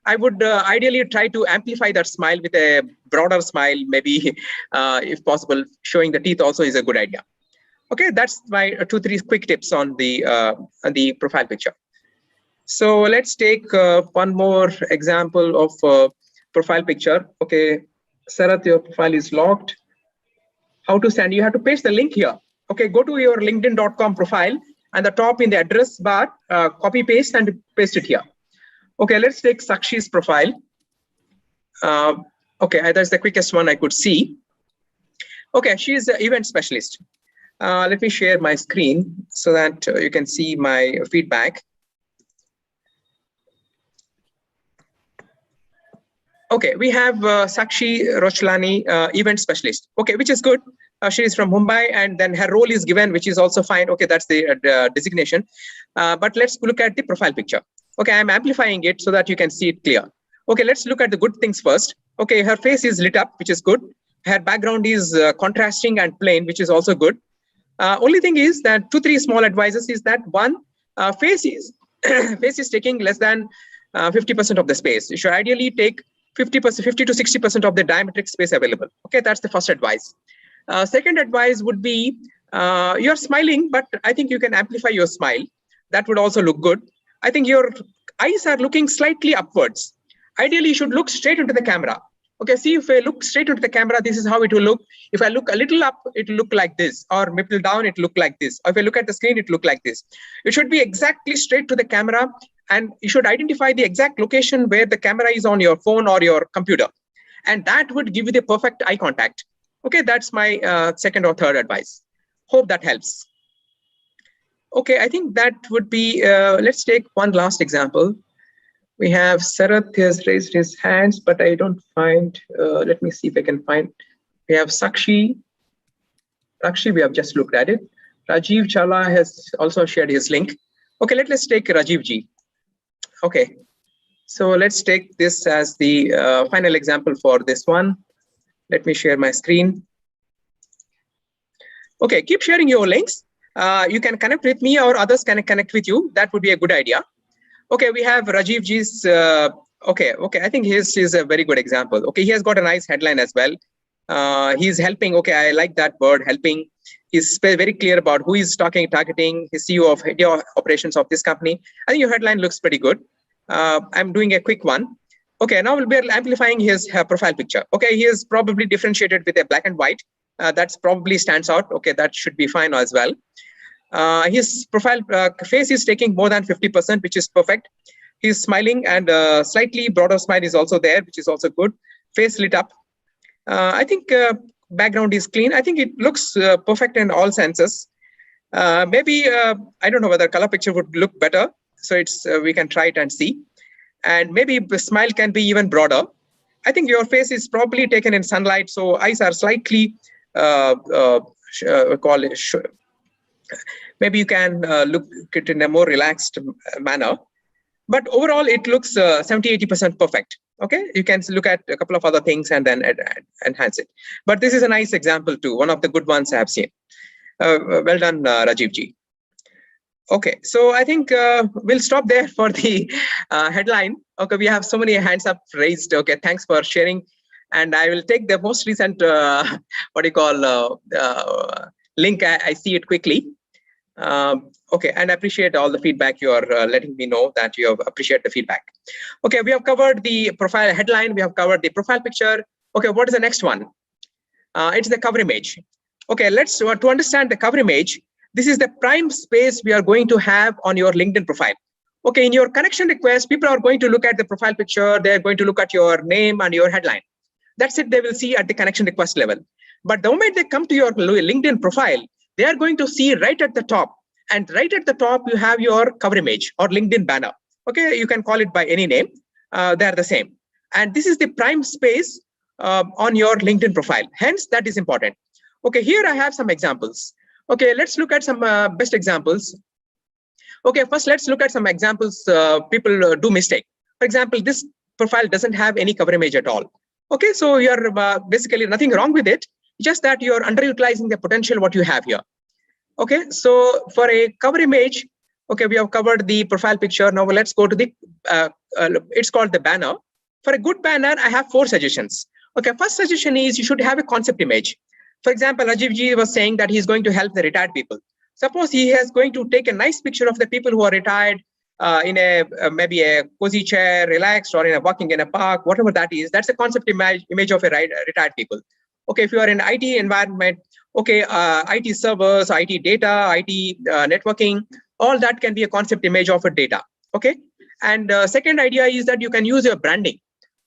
I would ideally try to amplify that smile with a broader smile, maybe if possible, showing the teeth also is a good idea. Okay, that's my 2-3 quick tips on the profile picture. So let's take one more example of profile picture. Okay, Sarath, your profile is locked. How to send? You have to paste the link here. Okay, go to your linkedin.com profile and the top in the address bar, copy paste and paste it here. Okay, let's take Sakshi's profile. Okay, that's the quickest one I could see. Okay, she is an event specialist. Let me share my screen so that you can see my feedback. Okay, we have Sakshi Rochlani, event specialist. Okay, which is good. She is from Mumbai, and then her role is given, which is also fine. Okay, that's the designation. But let's look at the profile picture. Okay, I'm amplifying it so that you can see it clear. Okay, let's look at the good things first. Okay, her face is lit up, which is good. Her background is contrasting and plain, which is also good. Only thing is that 2-3 small advices is that one, face is taking less than 50% of the space. You should ideally take 50 to 60% of the diametric space available. Okay, that's the first advice. Second advice would be you're smiling, but I think you can amplify your smile. That would also look good. I think your eyes are looking slightly upwards. Ideally, you should look straight into the camera. Okay, see, if I look straight into the camera, this is how it will look. If I look a little up, it will look like this, or little down, it will look like this. Or if I look at the screen, it will look like this. It should be exactly straight to the camera, and you should identify the exact location where the camera is on your phone or your computer. And that would give you the perfect eye contact. Okay, that's my second or third advice. Hope that helps. Okay, I think that would be, let's take one last example. We have Sarath has raised his hands, but I don't find, let me see if I can find. We have Sakshi. Sakshi, we have just looked at it. Rajiv Chala has also shared his link. Okay, let's take Rajiv Ji. Okay, so let's take this as the final example for this one. Let me share my screen. Okay, keep sharing your links. You can connect with me or others can connect with you. That would be a good idea. Okay, we have Rajiv Ji's, okay, I think his is a very good example. Okay, he has got a nice headline as well. He's helping, okay, I like that word, helping. He's very clear about who he's targeting, his CEO of operations of this company. I think your headline looks pretty good. I'm doing a quick one. Okay, now we'll be amplifying his profile picture. Okay, he is probably differentiated with a black and white. That's probably stands out. Okay, that should be fine as well. His profile face is taking more than 50%, which is perfect. He's smiling, and slightly broader smile is also there, which is also good. Face lit up. I think background is clean. I think it looks perfect in all senses. Maybe I don't know whether color picture would look better. So it's we can try it and see. And maybe the smile can be even broader. I think your face is probably taken in sunlight, so eyes are slightly maybe you can look at it in a more relaxed manner. But overall, it looks 70-80% perfect. Okay, you can look at a couple of other things and then enhance it. But this is a nice example too, one of the good ones I have seen. Well done, Rajiv ji. Okay, so I think we'll stop there for the headline. Okay, we have so many hands up raised. Okay, thanks for sharing. And I will take the most recent, link. I see it quickly. Okay, and I appreciate all the feedback you are letting me know that you have appreciate the feedback. Okay, we have covered the profile headline. We have covered the profile picture. Okay, what is the next one? It's the cover image. Okay, let's to understand the cover image. This is the prime space we are going to have on your LinkedIn profile. Okay, in your connection request, people are going to look at the profile picture. They're going to look at your name and your headline. That's it. They will see at the connection request level. But the moment they come to your LinkedIn profile, they are going to see right at the top. And right at the top, you have your cover image or LinkedIn banner. Okay, you can call it by any name. They are the same. And this is the prime space on your LinkedIn profile. Hence, that is important. Okay, here I have some examples. Okay, let's look at some best examples. Okay, first let's look at some examples people do mistake. For example, this profile doesn't have any cover image at all. Okay, so you're basically nothing wrong with it, just that you're underutilizing the potential what you have here. Okay, so for a cover image, okay, we have covered the profile picture. Now let's go to the, it's called the banner. For a good banner, I have 4 suggestions. Okay, first suggestion is you should have a concept image. For example, Rajiv ji was saying that he's going to help the retired people. Suppose he is going to take a nice picture of the people who are retired in a maybe a cozy chair, relaxed, or in a walking in a park, whatever that is. That's a concept image of a retired people. Okay, if you are in IT environment, okay, IT servers, IT data, IT networking, all that can be a concept image of a data. Okay, and second idea is that you can use your branding.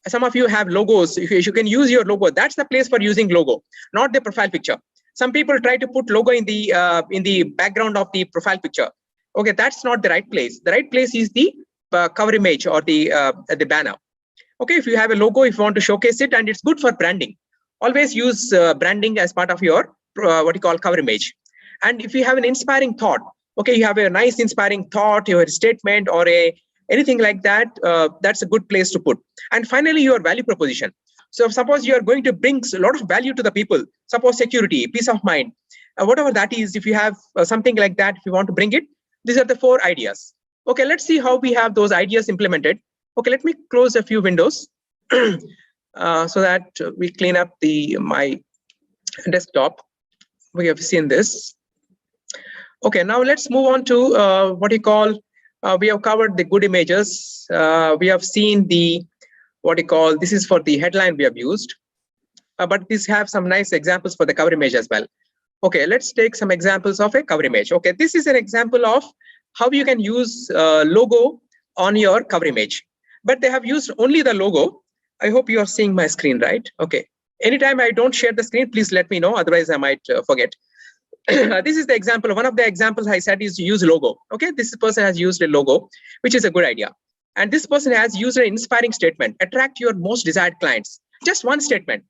Some of you have logos. If you can use your logo, that's the place for using logo, not the profile picture. Some people try to put logo in the background of the profile picture. Okay, that's not the right place. The right place is the cover image or the banner. Okay, if you have a logo, if you want to showcase it, and it's good for branding, always use branding as part of your what you call cover image. And if you have an inspiring thought, okay, you have a nice inspiring thought, your statement, or anything like that, that's a good place to put. And finally, your value proposition. So suppose you are going to bring a lot of value to the people, suppose security, peace of mind, whatever that is, if you have something like that, if you want to bring it, these are the 4 ideas. Okay, let's see how we have those ideas implemented. Okay, let me close a few windows so that we clean up my desktop. We have seen this. Okay, now let's move on to what you call, we have covered the good images. We have seen the, what you call, this is for the headline we have used, but these have some nice examples for the cover image as well. Okay, let's take some examples of a cover image. Okay, this is an example of how you can use logo on your cover image, but they have used only the logo. I hope you are seeing my screen, right? Okay, anytime I don't share the screen, please let me know, otherwise I might forget. This is the example. One of the examples I said is to use logo. Okay, this person has used a logo, which is a good idea. And this person has used an inspiring statement, attract your most desired clients. Just one statement.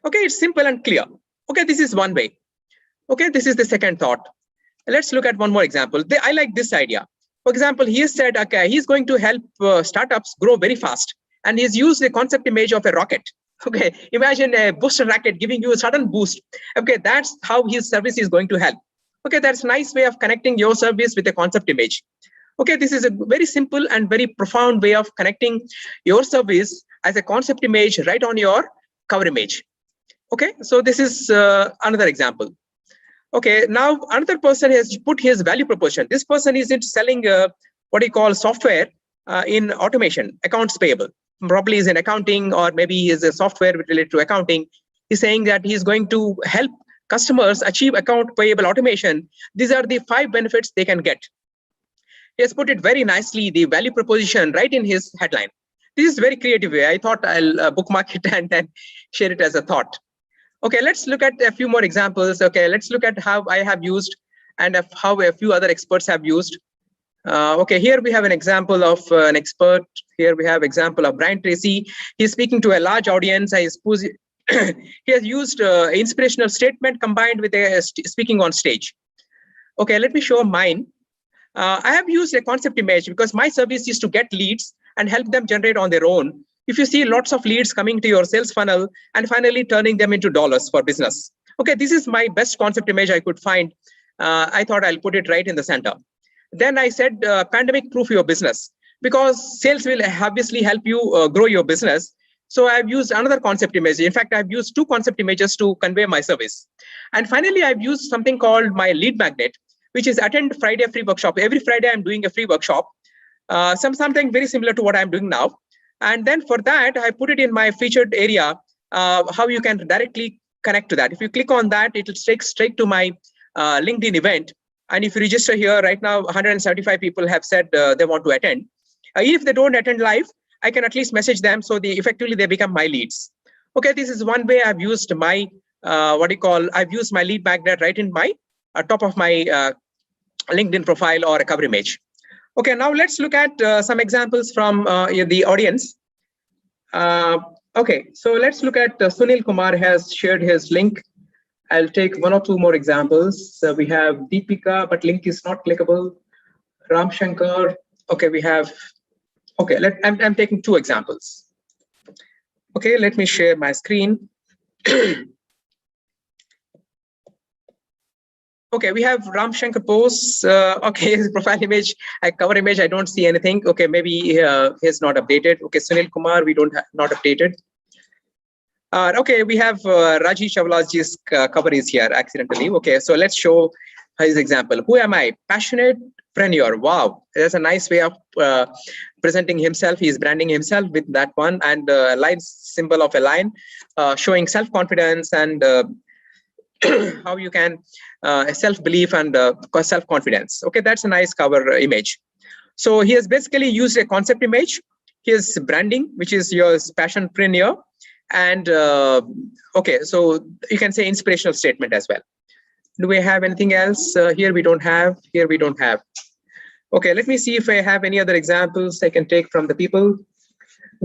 Okay, it's simple and clear. Okay, this is one way. Okay, this is the second thought. Let's look at one more example. I like this idea. For example, he has said, okay, he's going to help startups grow very fast. And he's used the concept image of a rocket. Okay, imagine a booster rocket giving you a sudden boost. Okay, that's how his service is going to help. Okay, that's a nice way of connecting your service with a concept image. Okay, this is a very simple and very profound way of connecting your service as a concept image right on your cover image. Okay, so this is another example. Okay, now another person has put his value proposition. This person is selling what you call software in automation, accounts payable. Probably is in accounting, or maybe he is a software related to accounting. He's saying that he's going to help customers achieve account payable automation. These are the 5 benefits they can get. He has put it very nicely, the value proposition, right in his headline. This is very creative way. I thought I'll bookmark it and then share it as a thought. Okay, let's look at a few more examples. Okay, let's look at how I have used and how a few other experts have used. Okay, here we have an example of an expert. Here we have example of Brainciti. He's speaking to a large audience. I suppose he has used inspirational statement combined with a speaking on stage. Okay, let me show mine. I have used a concept image because my service is to get leads and help them generate on their own. If you see lots of leads coming to your sales funnel and finally turning them into dollars for business. Okay, this is my best concept image I could find. I thought I'll put it right in the center. Then I said, pandemic proof your business, because sales will obviously help you grow your business. So I've used another concept image. In fact, I've used 2 concept images to convey my service. And finally, I've used something called my lead magnet, which is attend Friday free workshop. Every Friday, I'm doing a free workshop, something very similar to what I'm doing now. And then for that, I put it in my featured area, how you can directly connect to that. If you click on that, it will take straight to my LinkedIn event. And if you register here right now, 175 people have said they want to attend. If they don't attend live, I can at least message them, so effectively they become my leads. Okay, this is one way I've used my I've used my lead magnet right in my top of my LinkedIn profile or a cover image. Okay, now let's look at some examples from the audience. Okay, so let's look at Sunil Kumar has shared his link. I'll take 1 or 2 more examples. We have Deepika, but link is not clickable. Ram Shankar. Okay, we have. Okay, I'm taking 2 examples. Okay, let me share my screen. Okay, we have Ram Shankar posts. Okay, his profile image, cover image, I don't see anything. Okay, maybe he's not updated. Okay, Sunil Kumar, we don't not updated. Okay, we have Rajiv Chavla's cover is here accidentally. Okay, so let's show his example. Who am I? Passionate preneur. Wow, that's a nice way of presenting himself. He's branding himself with that one, and line symbol of a line, showing self-confidence and how you can self-belief and self-confidence. Okay, that's a nice cover image. So he has basically used a concept image, his branding, which is your passionpreneur, and okay, so you can say inspirational statement as well. Do we have anything else? Here we don't have. Here we don't have. Okay, let me see if I have any other examples I can take from the people.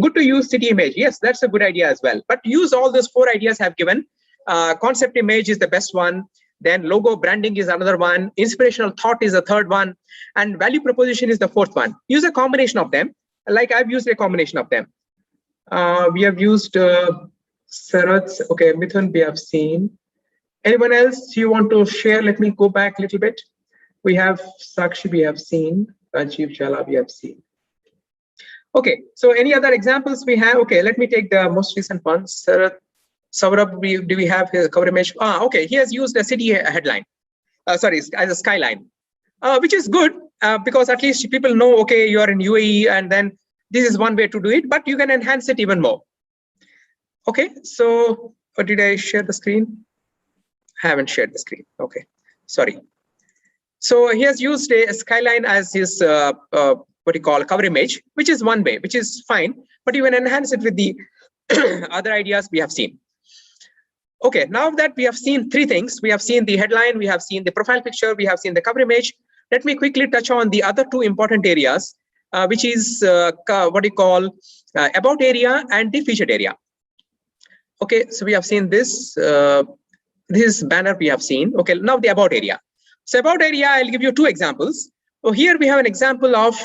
Good to use city image. Yes, that's a good idea as well. But use all those 4 ideas I've given. Concept image is the best one. Then logo branding is another one. Inspirational thought is the 3rd one. And value proposition is the 4th one. Use a combination of them. Like I've used a combination of them. We have used Sarat's. Okay, Mithun we have seen. Anyone else you want to share? Let me go back a little bit. We have Sakshi we have seen. Rajiv Jala we have seen. Okay, so any other examples we have? Okay, let me take the most recent ones. Saurabh, do we have his cover image? Okay, he has used a city headline. Sorry, as a skyline, which is good because at least people know, okay, you are in UAE, and then this is one way to do it, but you can enhance it even more. Okay, so did I share the screen? I haven't shared the screen. Okay, sorry. So he has used a skyline as his cover image, which is one way, which is fine, but you can enhance it with the other ideas we have seen. Okay, now that we have seen 3 things, we have seen the headline, we have seen the profile picture, we have seen the cover image. Let me quickly touch on the other 2 important areas, which is about area and the featured area. Okay, so we have seen this. This banner we have seen. Okay, now the about area. So about area, I'll give you 2 examples. So here we have an example of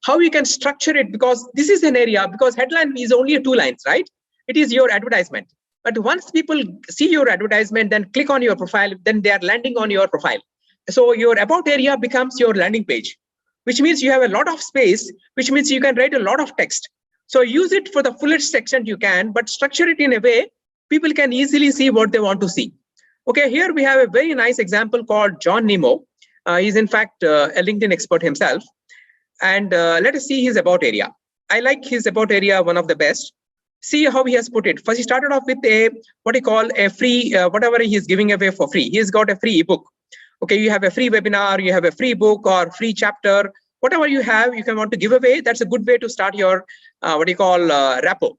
how you can structure it, because this is an area, because headline is only 2 lines, right? It is your advertisement. But once people see your advertisement, then click on your profile, then they are landing on your profile. So your about area becomes your landing page, which means you have a lot of space, which means you can write a lot of text. So use it for the fullest extent you can, but structure it in a way people can easily see what they want to see. Okay, here we have a very nice example called John Nemo. He's in fact a LinkedIn expert himself. And let us see his about area. I like his about area, one of the best. See how he has put it. First, he started off with a free, whatever he is giving away for free. He has got a free ebook. Okay, you have a free webinar, you have a free book or free chapter, whatever you have, you can want to give away. That's a good way to start your, rapport.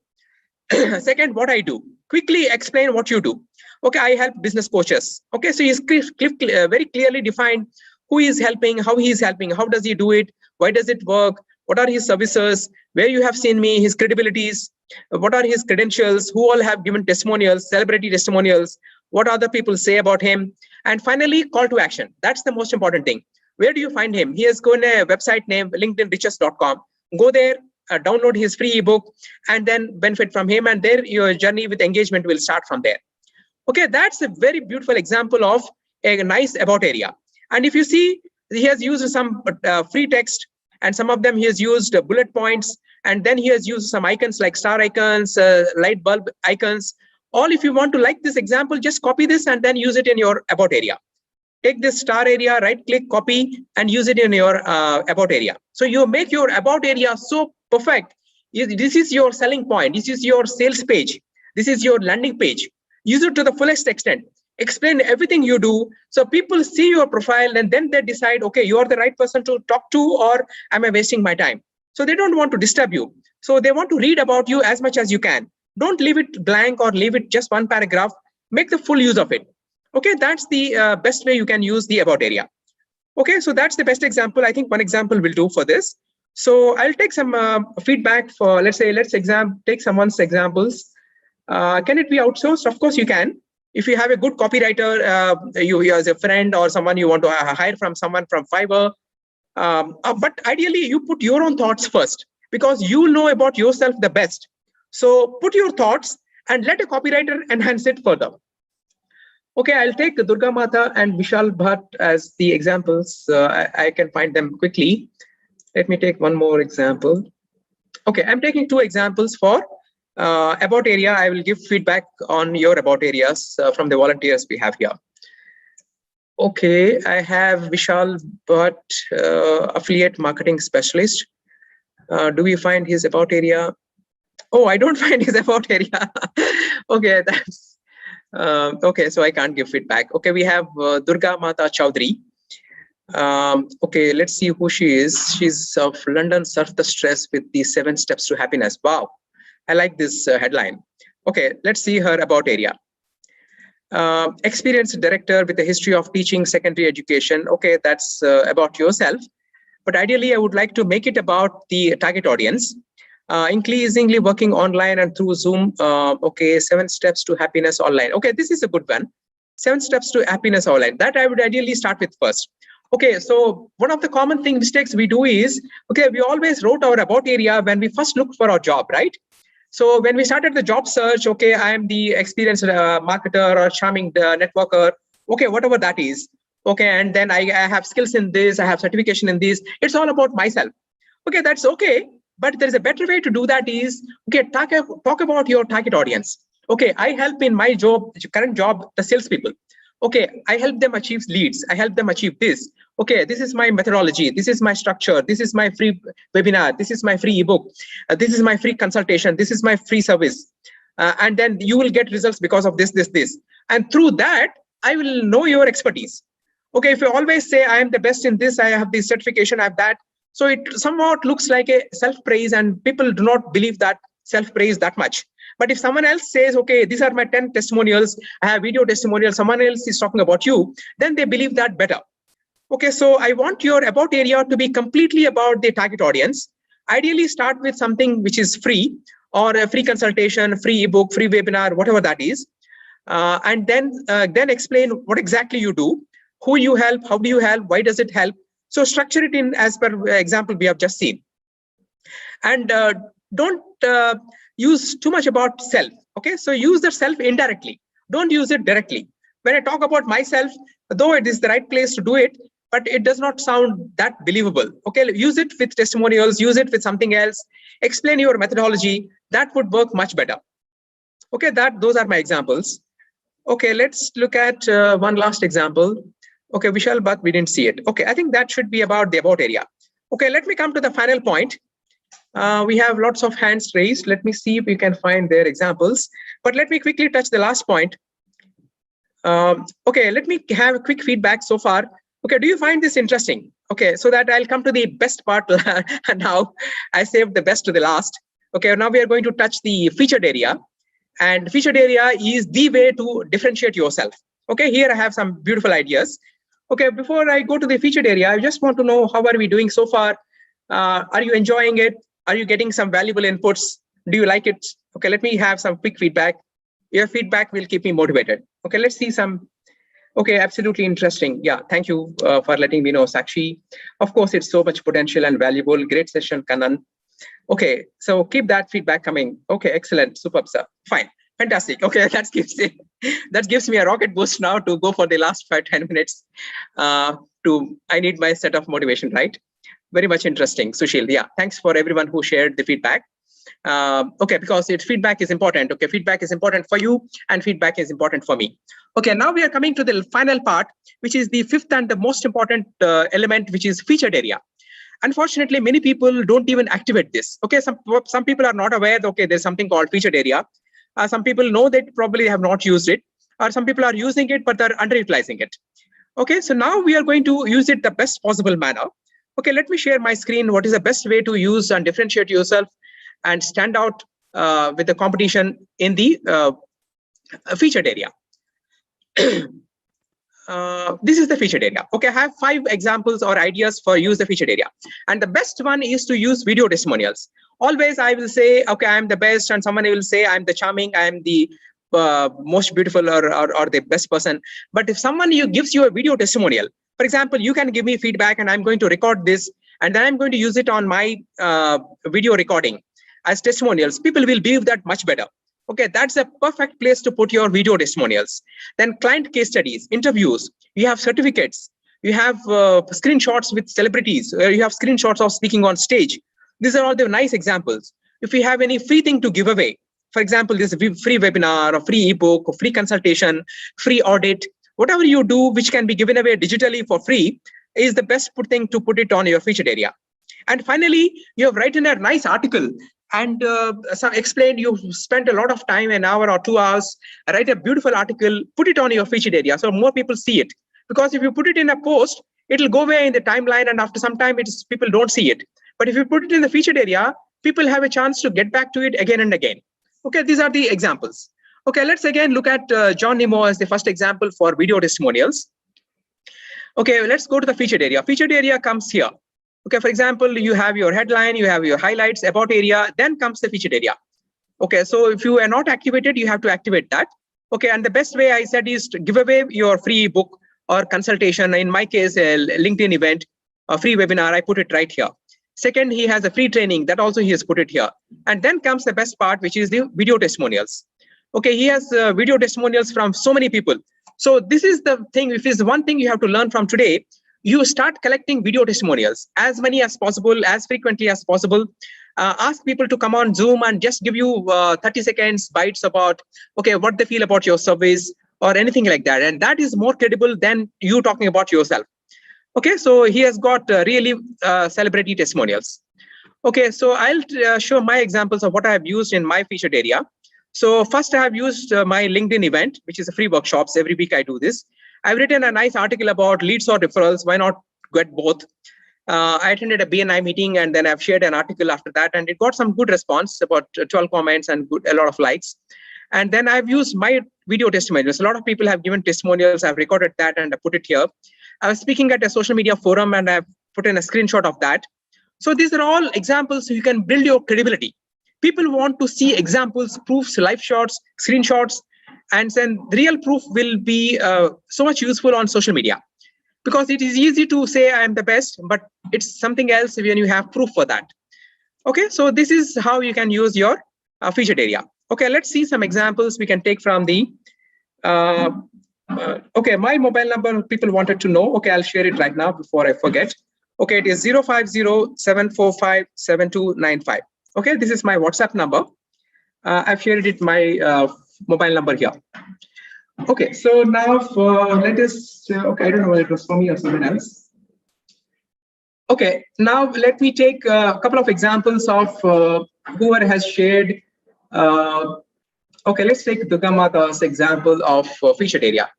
Second, what I do. Quickly explain what you do. Okay, I help business coaches. Okay, so he's very clearly defined who he is helping, how he is helping, how does he do it, why does it work, what are his services, where you have seen me, his credibilities, what are his credentials, who all have given testimonials, celebrity testimonials, what other people say about him, and finally, call to action. That's the most important thing. Where do you find him? He has got a website named linkedinriches.com. Go there, download his free ebook, and then benefit from him, and there your journey with engagement will start from there. Okay, that's a very beautiful example of a nice about area. And if you see, he has used some free text, and some of them he has used bullet points, and then he has used some icons like star icons, light bulb icons. All, if you want to like this example, just copy this and then use it in your about area. Take this star area, right click, copy, and use it in your about area. So you make your about area so perfect. This is your selling point. This is your sales page. This is your landing page. Use it to the fullest extent. Explain everything you do. So people see your profile and then they decide, okay, you are the right person to talk to, or am I wasting my time? So they don't want to disturb you. So they want to read about you as much as you can. Don't leave it blank or leave it just one paragraph. Make the full use of it. Okay, that's the best way you can use the about area. Okay, so that's the best example. I think one example will do for this. So I'll take some feedback for, let's take someone's examples. Can it be outsourced? Of course you can. If you have a good copywriter, you as a friend or someone you want to hire from someone from Fiverr. But ideally you put your own thoughts first, because you know about yourself the best. So put your thoughts and let a copywriter enhance it further. Okay, I'll take Durga Mata and Vishal Bhatt as the examples. I can find them quickly. Let me take one more example. Okay, I'm taking two examples for about area. I will give feedback on your about areas from the volunteers we have here. Okay, I have Vishal Bhatt, affiliate marketing specialist. Do we find his about area? Oh, I don't find his about area. Okay, that's okay, so I can't give feedback. Okay, we have Durga Mata Chowdhury. Okay, let's see who she is. She's of London, Surf the Stress with the 7 Steps to Happiness. Wow, I like this headline. Okay, let's see her about area. Experienced director with a history of teaching secondary education. Okay, that's about yourself. But ideally, I would like to make it about the target audience. Increasingly working online and through Zoom. Okay, 7 steps to happiness online. Okay, this is a good one. 7 steps to happiness online. That I would ideally start with first. Okay, so one of the common mistakes we do is, okay, we always wrote our about area when we first looked for our job, right? So when we started the job search, okay, I am the experienced marketer or charming networker, okay, whatever that is. Okay, and then I have skills in this, I have certification in this. It's all about myself. Okay, that's okay. But there is a better way to do that is, okay, talk about your target audience. Okay, I help in my job, current job, the salespeople. Okay, I help them achieve leads. I help them achieve this. Okay, this is my methodology. This is my structure. This is my free webinar. This is my free ebook. This is my free consultation. This is my free service. And then you will get results because of this. And through that, I will know your expertise. Okay, if you always say, I am the best in this, I have this certification, I have that. So it somewhat looks like a self-praise, and people do not believe that self-praise that much. But if someone else says, okay, these are my 10 testimonials, I have video testimonials, someone else is talking about you, then they believe that better. Okay, so I want your about area to be completely about the target audience. Ideally start with something which is free, or a free consultation, free ebook, free webinar, whatever that is. And then explain what exactly you do, who you help, how do you help, why does it help. So structure it in as per example we have just seen. And don't use too much about self. Okay, so use the self indirectly. Don't use it directly. When I talk about myself, though it is the right place to do it, but it does not sound that believable. Okay, use it with testimonials, use it with something else, explain your methodology. That would work much better. Okay, those are my examples. Okay, let's look at one last example. Okay, Vishal Bhatt, we didn't see it. Okay, I think that should be about the about area. Okay, let me come to the final point. We have lots of hands raised. Let me see if we can find their examples. But let me quickly touch the last point. Okay, let me have a quick feedback so far. Okay, do you find this interesting? Okay, so that I'll come to the best part now. I saved the best to the last. Okay, now we are going to touch the featured area. And featured area is the way to differentiate yourself. Okay, here I have some beautiful ideas. Okay, before I go to the featured area, I just want to know how are we doing so far? Are you enjoying it? Are you getting some valuable inputs? Do you like it? Okay, let me have some quick feedback. Your feedback will keep me motivated. Okay, let's see some. Okay, absolutely interesting. Yeah, thank you for letting me know, Sakshi. Of course, it's so much potential and valuable. Great session, Kanan. Okay, so keep that feedback coming. Okay, excellent, superb, sir. Fine, fantastic. Okay, that gives me a rocket boost now to go for the last 5-10 minutes. I need my set of motivation, right? Very much interesting, Sushil. Yeah, thanks for everyone who shared the feedback. Okay, because feedback is important. Okay, feedback is important for you and feedback is important for me. Okay, now we are coming to the final part, which is the fifth and the most important element, which is featured area. Unfortunately, many people don't even activate this. Okay, some people are not aware that, okay, there's something called featured area. Some people know that probably have not used it, or some people are using it, but they're underutilizing it. Okay, so now we are going to use it the best possible manner. Okay, let me share my screen. What is the best way to use and differentiate yourself and stand out with the competition in the featured area? This is the featured area. Okay, I have 5 examples or ideas for use the featured area. And the best one is to use video testimonials. Always I will say, okay, I'm the best, and someone will say I'm the charming, I'm the most beautiful or the best person. But if someone gives you a video testimonial, for example, you can give me feedback and I'm going to record this and then I'm going to use it on my video recording as testimonials, people will view that much better. Okay, that's a perfect place to put your video testimonials. Then client case studies, interviews, you have certificates, you have screenshots with celebrities, you have screenshots of speaking on stage. These are all the nice examples. If you have any free thing to give away, for example, this free webinar or free ebook or free consultation, free audit, whatever you do which can be given away digitally for free is the best thing to put it on your featured area. And finally, you have written a nice article and explained you spent a lot of time, an hour or 2 hours, write a beautiful article, put it on your featured area so more people see it. Because if you put it in a post, it'll go away in the timeline and after some time people don't see it. But if you put it in the featured area, people have a chance to get back to it again and again. Okay, these are the examples. Okay, let's again look at John Nemo as the first example for video testimonials. Okay, let's go to the featured area. Featured area comes here. Okay, for example, you have your headline, you have your highlights, about area, then comes the featured area. Okay, so if you are not activated, you have to activate that. Okay, and the best way I said is to give away your free book or consultation. In my case, a LinkedIn event, a free webinar, I put it right here. Second, he has a free training, that also he has put it here. And then comes the best part, which is the video testimonials. Okay, he has video testimonials from so many people. So this is the thing, if it's one thing you have to learn from today, you start collecting video testimonials as many as possible, as frequently as possible. Ask people to come on Zoom and just give you 30 seconds bites about, okay, what they feel about your service or anything like that. And that is more credible than you talking about yourself. Okay, so he has got really celebrity testimonials. Okay, so I'll show my examples of what I have used in my featured area. So first I have used my LinkedIn event, which is a free workshops. Every week I do this. I've written a nice article about leads or referrals. Why not get both? I attended a BNI meeting and then I've shared an article after that and it got some good response, about 12 comments and a lot of likes. And then I've used my video testimonials. A lot of people have given testimonials. I've recorded that and I put it here. I was speaking at a social media forum and I've put in a screenshot of that. So these are all examples so you can build your credibility. People want to see examples, proofs, live shots, screenshots, and then the real proof will be so much useful on social media. Because it is easy to say I am the best, but it's something else when you have proof for that. Okay, so this is how you can use your featured area. Okay, let's see some examples we can take from the, okay, my mobile number people wanted to know. Okay, I'll share it right now before I forget. Okay, it is 050-745-7295. Okay, this is my WhatsApp number. I've shared it my mobile number here. Okay, so now let us, okay, I don't know whether it was for me or someone else. Okay, now let me take a couple of examples of whoever has shared. Okay, let's take Dugamata's example of featured area.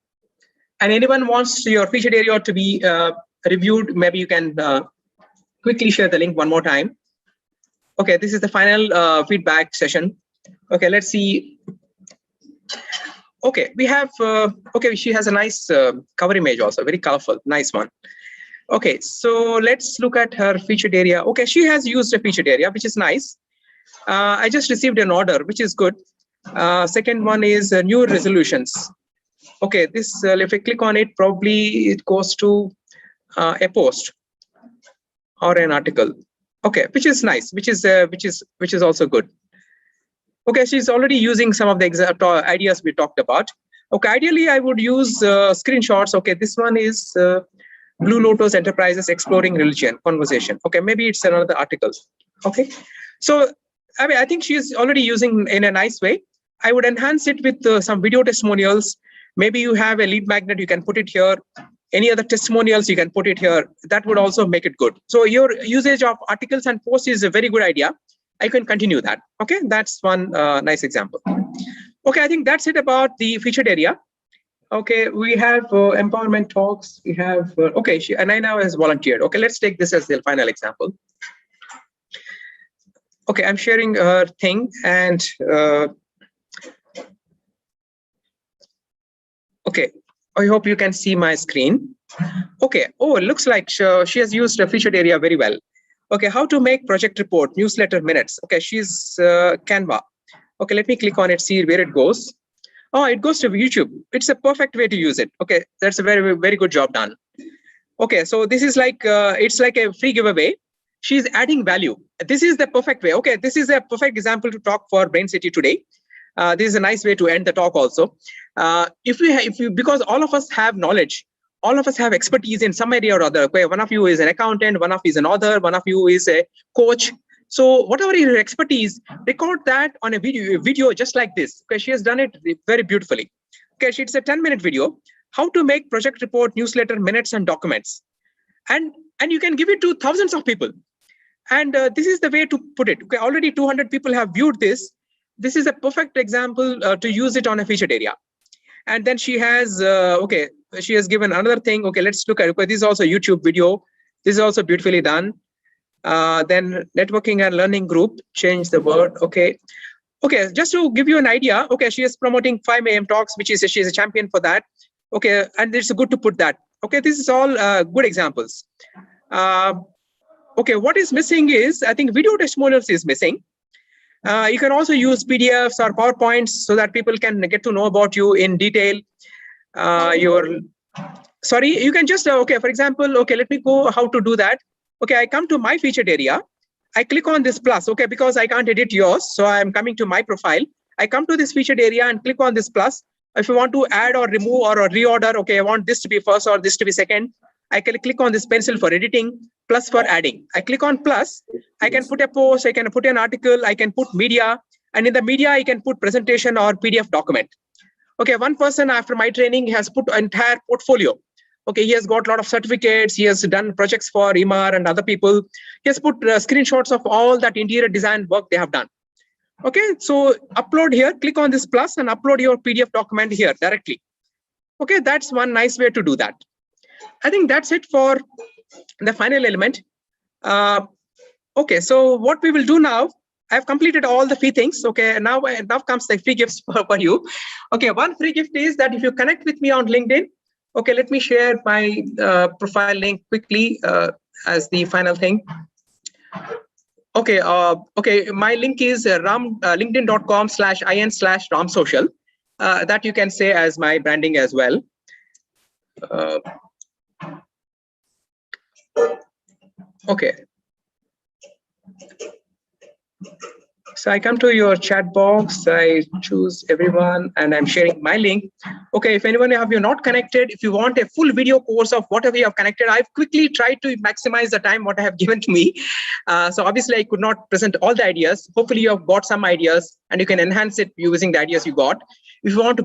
And anyone wants your featured area to be reviewed, maybe you can quickly share the link one more time. Okay, this is the final feedback session. Okay, let's see. Okay, we have, okay, she has a nice cover image also, very colorful, nice one. Okay, so let's look at her featured area. Okay, she has used a featured area, which is nice. I just received an order, which is good. Second one is new resolutions. Okay, this, if I click on it, probably it goes to a post or an article. Okay, which is nice, which is also good. Okay, she's already using some of the ideas we talked about. Okay, ideally I would use screenshots. Okay, this one is Blue Lotus Enterprises Exploring Religion Conversation. Okay, maybe it's another article. Okay, so I mean, I think she is already using in a nice way. I would enhance it with some video testimonials. Maybe you have a lead magnet, you can put it here. Any other testimonials, you can put it here. That would also make it good. So your usage of articles and posts is a very good idea. I can continue that. Okay, that's one nice example. Okay, I think that's it about the featured area. Okay, we have empowerment talks. We have, okay, Anaina has volunteered. Okay, let's take this as the final example. Okay, I'm sharing her thing and okay, I hope you can see my screen. Okay, oh, it looks like she has used a featured area very well. Okay, how to make project report, newsletter minutes. Okay, she's Canva. Okay, let me click on it, see where it goes. Oh, it goes to YouTube. It's a perfect way to use it. Okay, that's a very, very good job done. Okay, so this is like, it's like a free giveaway. She's adding value. This is the perfect way. Okay, this is a perfect example to talk for Brainciti today. This is a nice way to end the talk also. Because all of us have knowledge, all of us have expertise in some area or other. Okay, one of you is an accountant, one of you is an author, one of you is a coach. So whatever your expertise, record that on a video just like this. Okay, she has done it very beautifully. Okay, it's a 10-minute video. How to make project report, newsletter, minutes, and documents. And you can give it to thousands of people. And this is the way to put it. Okay, already 200 people have viewed this. This is a perfect example to use it on a featured area. And then she has, okay, she has given another thing. Okay, let's look at it. Okay, this is also a YouTube video. This is also beautifully done. Then networking and learning group, change the word. Okay. Okay, just to give you an idea. Okay, she is promoting 5 AM talks, which is she is a champion for that. Okay, and it's good to put that. Okay, this is all good examples. Okay, what is missing is, I think video testimonials is missing. You can also use PDFs or PowerPoints so that people can get to know about you in detail. Sorry, you can just, okay, for example, okay, let me go how to do that. Okay, I come to my featured area. I click on this plus, okay, because I can't edit yours. So I'm coming to my profile. I come to this featured area and click on this plus. If you want to add or remove or reorder, okay, I want this to be first or this to be second. I can click on this pencil for editing, plus for adding. I click on plus. I can put a post, I can put an article, I can put media. And in the media, I can put presentation or PDF document. Okay, one person after my training has put an entire portfolio. Okay, he has got a lot of certificates. He has done projects for EMAR and other people. He has put screenshots of all that interior design work they have done. Okay, so upload here, click on this plus and upload your PDF document here directly. Okay, that's one nice way to do that. I think that's it for the final element. Okay, so what we will do now, I've completed all the free things. Okay, now comes the free gifts for you. Okay, one free gift is that if you connect with me on LinkedIn, okay, let me share my profile link quickly as the final thing. Okay, okay, my link is linkedin.com/in/ramsocial. That you can say as my branding as well. Okay. So I come to your chat box, I choose everyone, and I'm sharing my link. Okay, if anyone of you not connected, if you want a full video course of whatever you have connected, I've quickly tried to maximize the time what I have given to me. So obviously I could not present all the ideas. Hopefully you have got some ideas and you can enhance it using the ideas you got. If you want to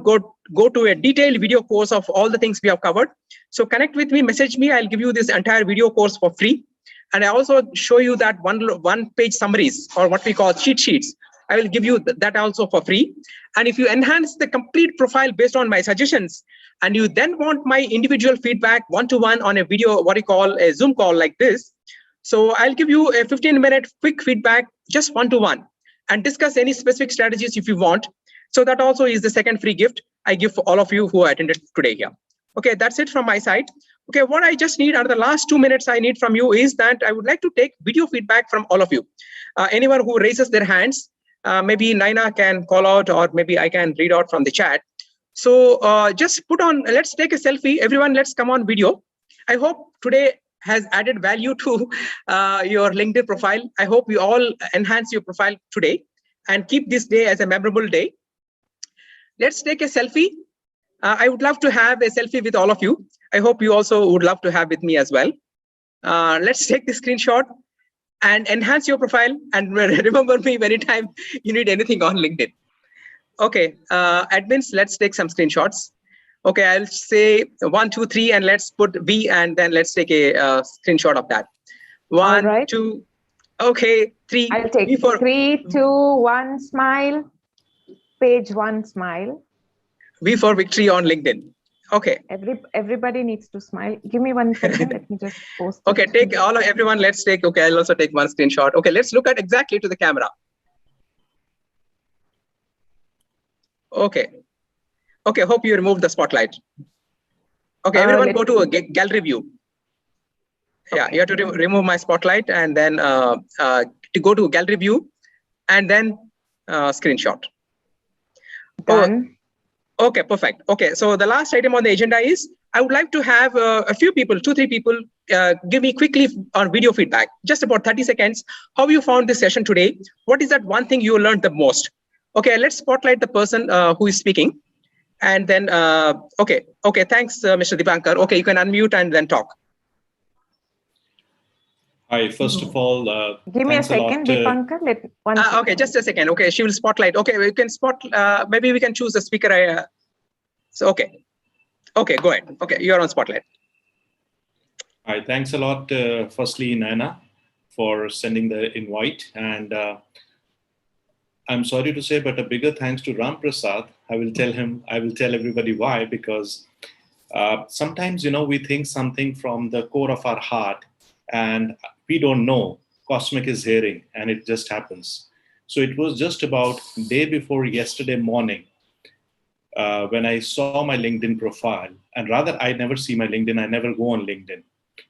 go to a detailed video course of all the things we have covered, so connect with me, message me, I'll give you this entire video course for free. And I also show you that one-page summaries or what we call cheat sheets. I will give you that also for free. And if you enhance the complete profile based on my suggestions, and you then want my individual feedback one-to-one on a video, what we call a Zoom call like this. So I'll give you a 15-minute quick feedback, just one-to-one, and discuss any specific strategies if you want. So that also is the second free gift I give for all of you who attended today here. Okay, that's it from my side. Okay, what I just need, under the last 2 minutes I need from you is that I would like to take video feedback from all of you. Anyone who raises their hands, maybe Naina can call out or maybe I can read out from the chat. So just put on, let's take a selfie. Everyone, let's come on video. I hope today has added value to your LinkedIn profile. I hope you all enhance your profile today and keep this day as a memorable day. Let's take a selfie. I would love to have a selfie with all of you. I hope you also would love to have with me as well. Let's take the screenshot and enhance your profile, and remember me anytime you need anything on LinkedIn. Okay, admins, let's take some screenshots. Okay, I'll say 1, 2, 3, and let's put V, and then let's take a screenshot of that. 1, right. 2, okay, 3. I'll take V for 3, 2, 1, smile. Page 1, smile. V for victory on LinkedIn. Okay. Everybody needs to smile. Give me 1 second. Let me just post. Okay, take everyone. Let's take. Okay, I'll also take one screenshot. Okay, let's look at exactly to the camera. Okay. Okay, hope you removed the spotlight. Okay, everyone go to a gallery view. Yeah, you have to remove my spotlight, and then to go to gallery view, and then screenshot. Done. Okay, perfect. Okay, so the last item on the agenda is I would like to have a few people, 2, 3 people, give me quickly on video feedback, just about 30 seconds. How you found this session today? What is that one thing you learned the most? Okay, let's spotlight the person who is speaking. And then, okay, thanks, Mr. Dipankar. Okay, you can unmute and then talk. Hi, first of all, give me a second, Dipankar. Okay, just a second. Okay, she will spotlight. Okay, we can maybe we can choose the speaker. So, okay, go ahead. Okay, you're on spotlight. Hi, thanks a lot, firstly, Naina, for sending the invite. And I'm sorry to say, but a bigger thanks to Ram Prasad. I will tell everybody why, because sometimes, we think something from the core of our heart, and we don't know. Cosmic is hearing, and it just happens. So it was just about day before yesterday morning when I saw my LinkedIn profile, and rather I never see my LinkedIn. I never go on LinkedIn,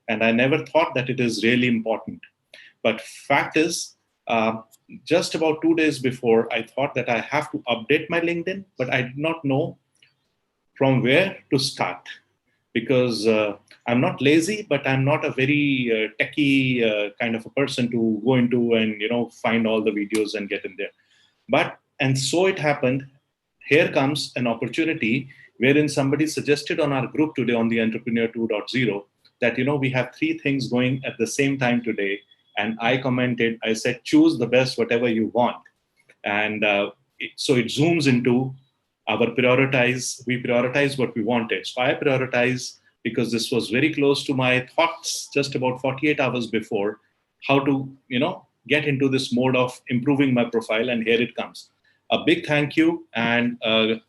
and I never thought that it is really important. But fact is, just about 2 days before, I thought that I have to update my LinkedIn, but I did not know from where to start, because I'm not lazy, but I'm not a very techie kind of a person to go into and find all the videos and get in there. And so it happened. Here comes an opportunity wherein somebody suggested on our group today on the Entrepreneur 2.0 that we have 3 things going at the same time today. And I commented, I said, choose the best, whatever you want. And so it zooms into we prioritize what we wanted. So I prioritize, because this was very close to my thoughts just about 48 hours before, how to, get into this mode of improving my profile. And here it comes. A big thank you and a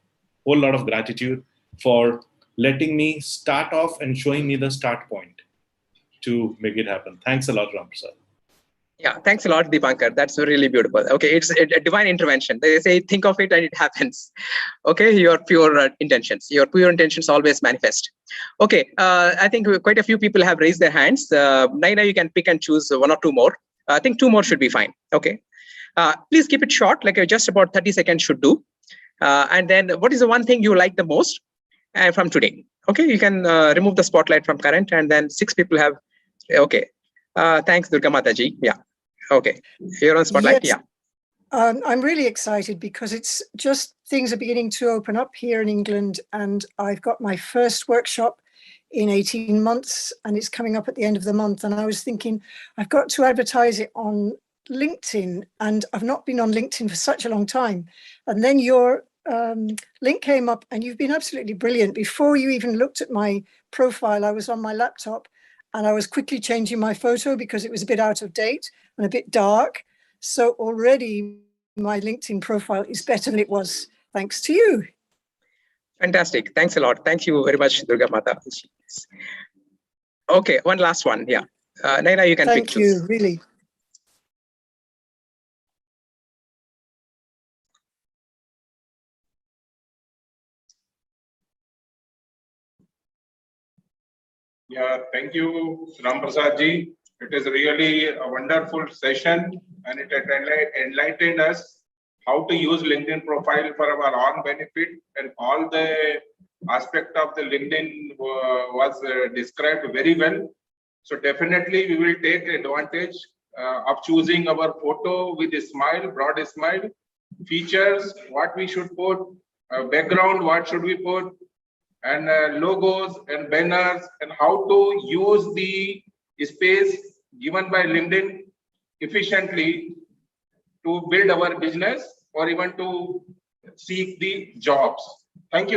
whole lot of gratitude for letting me start off and showing me the start point to make it happen. Thanks a lot, Ram Prasad. Yeah, thanks a lot, Dipankar. That's really beautiful. Okay, it's a divine intervention. They say, think of it and it happens. Okay, your pure intentions always manifest. Okay, I think quite a few people have raised their hands. Naina, you can pick and choose 1 or 2 more. I think 2 more should be fine. Okay, please keep it short, like just about 30 seconds should do. And then what is the one thing you like the most from today? Okay, you can remove the spotlight from current, and then 6 people have, okay. Thanks, Durga Mataji. Yeah. Okay. You're on spotlight. Yes. Yeah. I'm really excited because it's just things are beginning to open up here in England, and I've got my first workshop in 18 months and it's coming up at the end of the month. And I was thinking I've got to advertise it on LinkedIn, and I've not been on LinkedIn for such a long time. And then your link came up and you've been absolutely brilliant. Before you even looked at my profile, I was on my laptop and I was quickly changing my photo because it was a bit out of date and a bit dark. So already my LinkedIn profile is better than it was, thanks to you. Fantastic. Thanks a lot. Thank you very much, Durga Mata. Okay, one last one. Yeah. Naina, you can pick. Thank you, really. Yeah, thank you, Ram Prasad ji. It is really a wonderful session, and it enlightened us how to use LinkedIn profile for our own benefit, and all the aspect of the LinkedIn was described very well. So definitely we will take advantage of choosing our photo with a smile, broad smile, features, what we should put, background, what should we put, and logos and banners, and how to use the space given by LinkedIn efficiently to build our business or even to seek the jobs. Thank you.